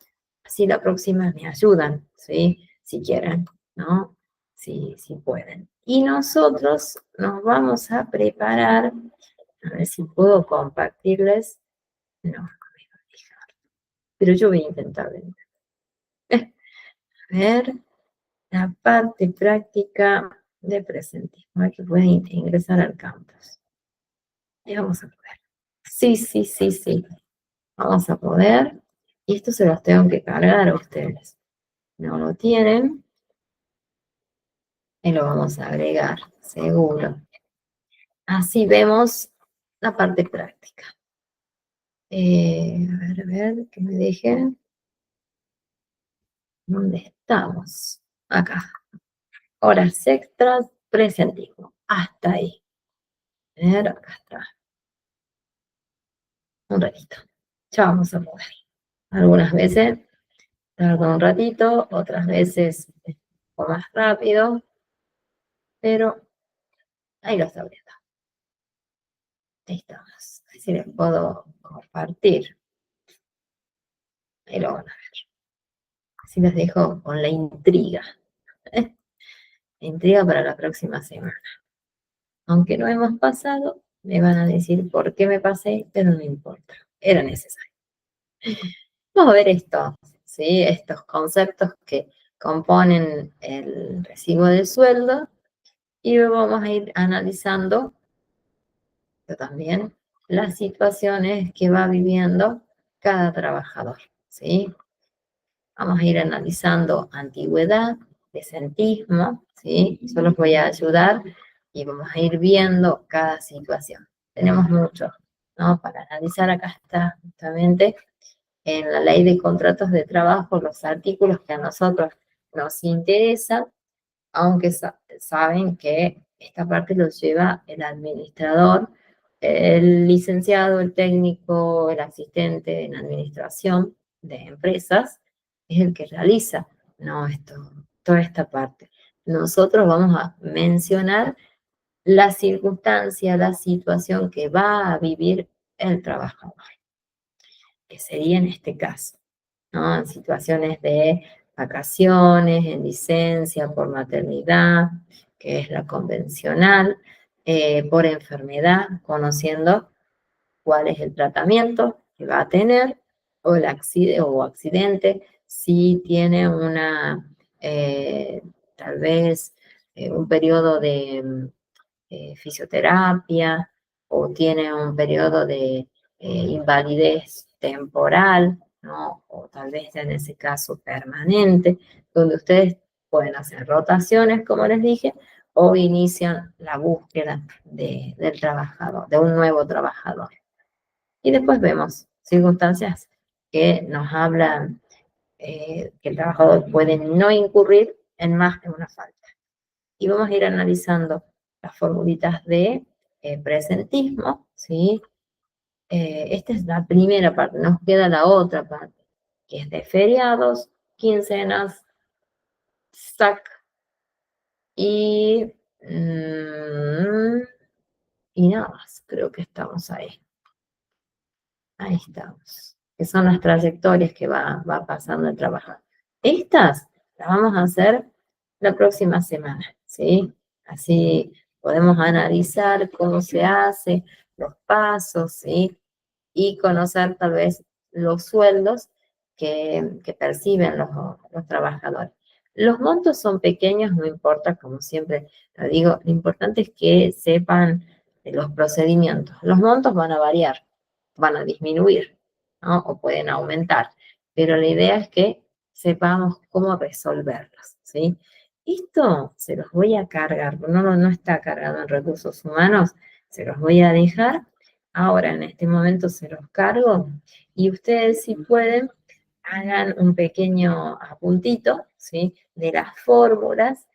Así la próxima me ayudan, ¿sí? Si quieren, ¿no? Si pueden. Y nosotros nos vamos a preparar, a ver si puedo compartirles. No, no me va a dejar. Pero yo voy a intentar. A ver, la parte práctica de presentismo. Aquí pueden ingresar al campus. Y vamos a poder. Sí, sí, sí, sí. Vamos a poder. Y esto se los tengo que cargar a ustedes. No lo tienen. Y lo vamos a agregar, seguro. Así vemos la parte práctica. A ver, que me dejen. ¿Dónde estamos? Acá. Horas extras, presentismo. Hasta ahí. A ver, acá está. Un ratito. Ya vamos a poder. Algunas veces tarda un ratito, otras veces un poco más rápido, pero ahí lo está abriendo. Ahí estamos. Así les puedo compartir. Ahí lo van a ver. Así les dejo con la intriga. Intriga para la próxima semana. Aunque no hemos pasado, me van a decir por qué me pasé, pero no importa. Era necesario. Vamos a ver esto, ¿sí? Estos conceptos que componen el recibo de sueldo y vamos a ir analizando también las situaciones que va viviendo cada trabajador, ¿sí? Vamos a ir analizando antigüedad, presentismo, ¿sí? Yo los voy a ayudar y vamos a ir viendo cada situación. Tenemos mucho, ¿no? Para analizar. Acá está justamente en la ley de contratos de trabajo los artículos que a nosotros nos interesan, aunque saben que esta parte lo lleva el administrador, el licenciado, el técnico, el asistente en administración de empresas, es el que realiza, ¿no? Toda esta parte. Nosotros vamos a mencionar la circunstancia, la situación que va a vivir el trabajador, que sería en este caso, ¿no? En situaciones de vacaciones, en licencia por maternidad, que es la convencional, por enfermedad, conociendo cuál es el tratamiento que va a tener, o el accidente, si tiene tal vez un periodo de fisioterapia, o tiene un periodo de invalidez temporal, ¿no? O tal vez en ese caso permanente, donde ustedes pueden hacer rotaciones, como les dije, o inician la búsqueda del trabajador, de un nuevo trabajador. Y después vemos circunstancias que nos hablan que el trabajador puede no incurrir en más de una falta. Y vamos a ir analizando las formulitas de presentismo, ¿sí? Esta es la primera parte, nos queda la otra parte, que es de feriados, quincenas, SAC y, y nada más, creo que estamos ahí. Ahí estamos. Que son las trayectorias que va pasando el trabajador. Estas las vamos a hacer la próxima semana, ¿sí? Así podemos analizar cómo se hace, los pasos, ¿sí? Y conocer tal vez los sueldos que perciben los trabajadores. Los montos son pequeños, no importa, como siempre lo digo, lo importante es que sepan los procedimientos. Los montos van a variar, van a disminuir, ¿no? O pueden aumentar, pero la idea es que sepamos cómo resolverlos, ¿sí? Esto se los voy a cargar, no está cargado en recursos humanos, se los voy a dejar. Ahora, en este momento se los cargo y ustedes, si pueden, hagan un pequeño apuntito, ¿sí? De las fórmulas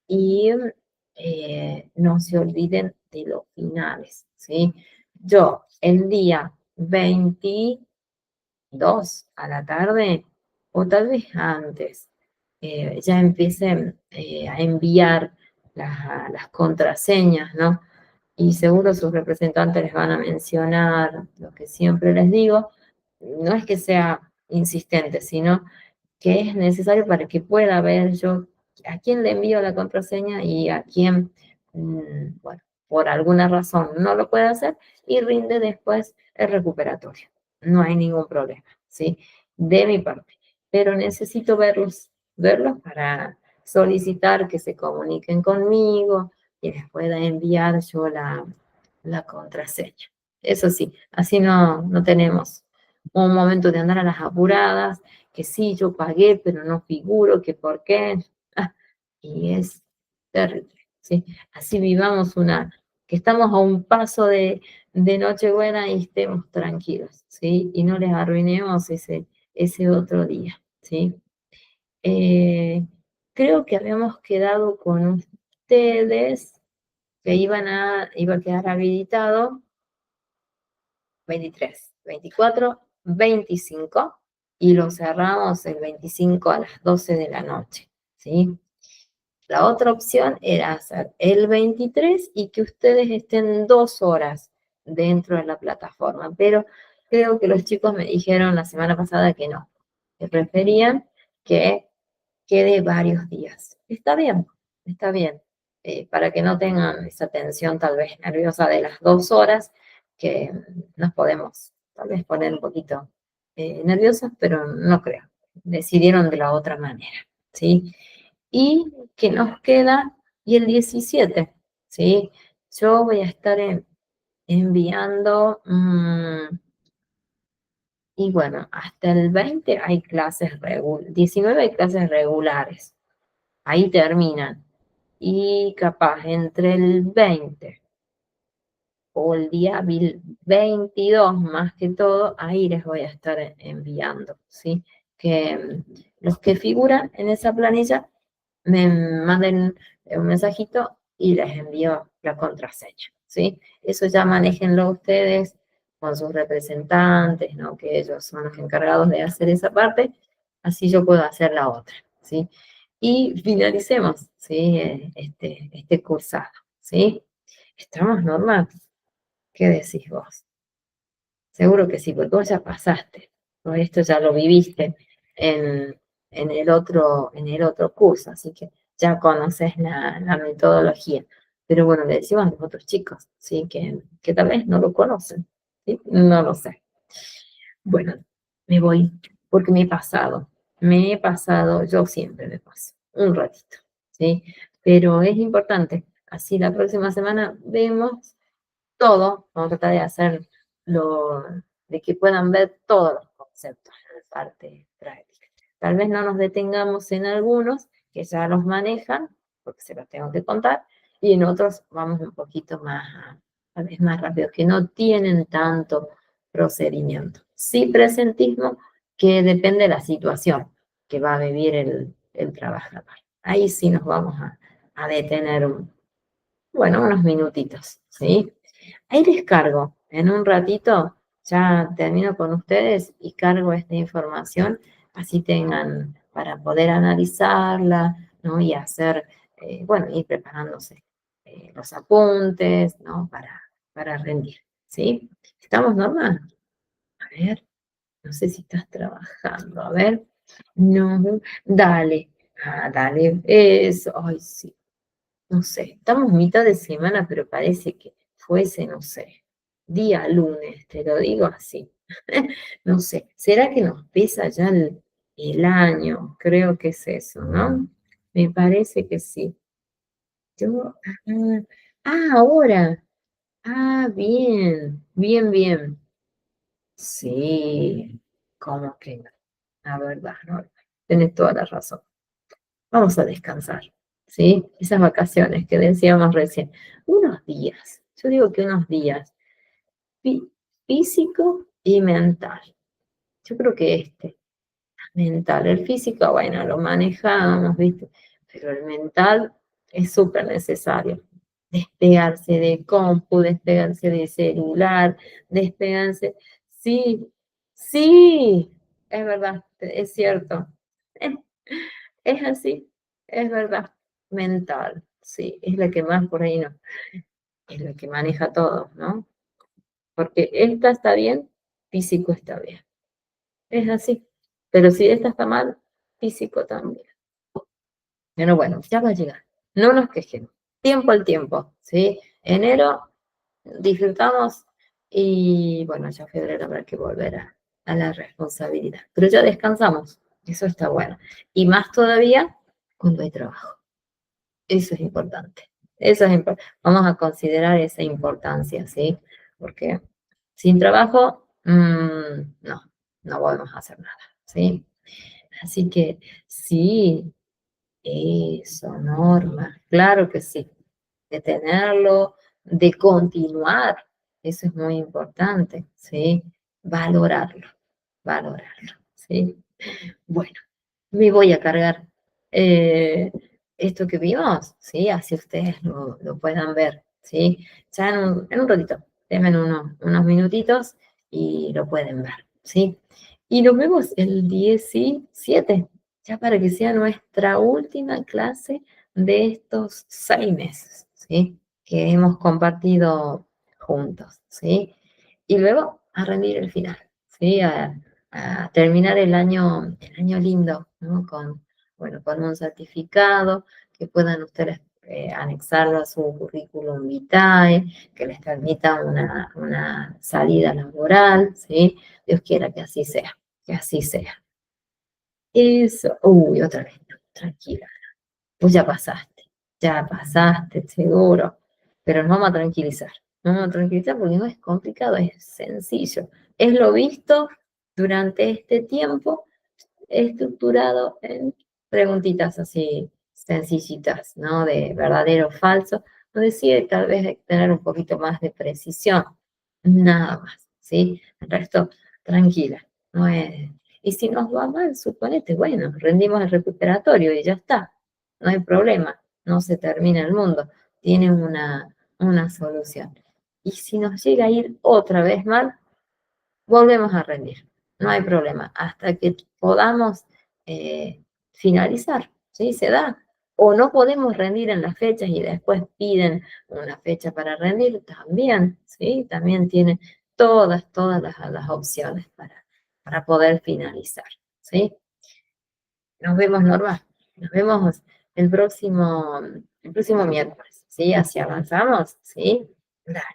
y no se olviden de los finales, ¿sí? Yo, el día 22 a la tarde, o tal vez antes, ya empiecen a enviar las contraseñas, ¿no? Y seguro sus representantes les van a mencionar lo que siempre les digo. No es que sea insistente, sino que es necesario para que pueda ver yo a quién le envío la contraseña y a quién, bueno, por alguna razón no lo puede hacer y rinde después el recuperatorio. No hay ningún problema, ¿sí? De mi parte. Pero necesito verlos verlos para solicitar que se comuniquen conmigo y les pueda enviar yo la contraseña. Eso sí, así no tenemos un momento de andar a las apuradas, que sí, yo pagué, pero no figuro, que por qué. Ah, y es terrible, ¿sí? Así vivamos que estamos a un paso de Nochebuena y estemos tranquilos, ¿sí? Y no les arruinemos ese otro día, ¿sí? Eh, Creo que habíamos quedado con ustedes que iba a quedar habilitado 23, 24, 25 y lo cerramos el 25 a las 12 de la noche, ¿sí? La otra opción era hacer el 23 y que ustedes estén 2 horas dentro de la plataforma, pero creo que los chicos me dijeron la semana pasada que no, que preferían que quede varios días. Está bien, para que no tengan esa tensión tal vez nerviosa de las 2 horas, que nos podemos tal vez poner un poquito nerviosos, pero no creo. Decidieron de la otra manera, ¿sí? Y que nos queda, y el 17, ¿sí? Yo voy a estar enviando, y bueno, hasta el 20 hay clases 19 hay clases regulares, ahí terminan. Y capaz entre el 20 o el día 22 más que todo, ahí les voy a estar enviando, ¿sí? Que los que figuran en esa planilla me manden un mensajito y les envío la contraseña, ¿sí? Eso ya manéjenlo ustedes con sus representantes, ¿no? Que ellos son los encargados de hacer esa parte, así yo puedo hacer la otra, ¿sí? Y finalicemos, ¿sí? Este cursado, ¿sí? ¿Estamos normal? ¿Qué decís vos? Seguro que sí, porque vos ya pasaste, ¿no? Esto ya lo viviste en, en el otro curso, así que ya conoces la metodología. Pero bueno, le decimos a los otros chicos, ¿sí? Que tal vez no lo conocen, ¿sí? No lo sé. Bueno, me voy porque me he pasado, yo siempre me paso, un ratito, ¿sí? Pero es importante, así la próxima semana vemos todo, vamos a tratar de hacerlo, de que puedan ver todos los conceptos en la parte práctica. Tal vez no nos detengamos en algunos que ya los manejan, porque se los tengo que contar, y en otros vamos un poquito más, tal vez más rápido, que no tienen tanto procedimiento. Sí presentismo, que depende de la situación que va a vivir el trabajador. Ahí sí nos vamos a detener bueno, unos minutitos, ¿sí? Ahí les cargo, en un ratito ya termino con ustedes y cargo esta información, así tengan para poder analizarla, ¿no? Y hacer, bueno, ir preparándose los apuntes, ¿no? Para rendir, ¿sí? ¿Estamos normal? A ver, no sé si estás trabajando, a ver. No, dale, dale, eso, ay, sí. No sé, estamos mitad de semana, pero parece que fuese, no sé, día lunes, te lo digo así. No sé, ¿será que nos pesa ya el año? Creo que es eso, ¿no? Me parece que sí. Yo, ahora. Bien, bien, bien. Sí, ¿cómo que no? La verdad, no, tenés toda la razón. Vamos a descansar, ¿sí? Esas vacaciones que decíamos recién. Unos días, yo digo que unos días, físico y mental. Yo creo que mental, el físico, bueno, lo manejamos, ¿viste? Pero el mental es súper necesario. Despegarse de compu, despegarse de celular, despegarse. Sí, sí, es verdad, es cierto. Es así, es verdad. Mental, sí, es la que más por ahí no, es la que maneja todo, ¿no? Porque esta está bien, físico está bien. Es así. Pero si esta está mal, físico también. Pero bueno, ya va a llegar. No nos quejemos. Tiempo al tiempo, ¿sí? Enero disfrutamos y bueno, ya febrero habrá que volver a la responsabilidad. Pero ya descansamos, Eso está bueno. Y más todavía cuando hay trabajo. Eso es importante. Eso es Vamos a considerar esa importancia, ¿sí? Porque sin trabajo, no, no podemos hacer nada, ¿sí? Así que sí, eso, Norma, claro que sí. De tenerlo, de continuar, eso es muy importante, ¿sí? Valorarlo, valorarlo, ¿sí? Bueno, me voy a cargar eh, esto que vimos, ¿sí? Así ustedes lo puedan ver, ¿sí? Ya en un ratito, denme unos minutitos y lo pueden ver, ¿sí? Y nos vemos el 17, ya para que sea nuestra última clase de estos 6 meses, ¿sí? Que hemos compartido juntos, ¿sí? Y luego a rendir el final, ¿sí? A terminar el año lindo, ¿no? Bueno, con un certificado que puedan ustedes anexarlo a su currículum vitae, que les permita una salida laboral, ¿sí? Dios quiera que así sea, que así sea. Eso, uy, otra vez, no, tranquila, pues ya pasaste, seguro, pero nos vamos a tranquilizar porque no es complicado, es sencillo, es lo visto durante este tiempo estructurado en preguntitas así sencillitas, ¿no? De verdadero o falso, donde sí tal vez tener un poquito más de precisión, nada más, ¿sí? El resto, tranquila, no es... Y si nos va mal, suponete, bueno, rendimos el recuperatorio y ya está, no hay problema, no se termina el mundo, tiene una solución. Y si nos llega a ir otra vez mal, volvemos a rendir. No hay problema. Hasta que podamos finalizar, ¿sí? Se da. O no podemos rendir en las fechas y después piden una fecha para rendir, también, ¿sí? También tienen todas las opciones para poder finalizar, ¿sí? Nos vemos, Norma. Nos vemos el próximo miércoles, ¿sí? Así avanzamos, ¿sí? Dale.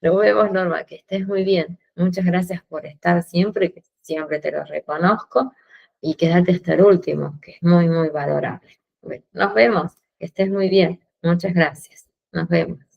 Nos vemos, Norma, que estés muy bien. Muchas gracias por estar siempre, que siempre te lo reconozco, y quédate hasta el último, que es muy, muy valorable. Bueno, nos vemos, que estés muy bien. Muchas gracias. Nos vemos.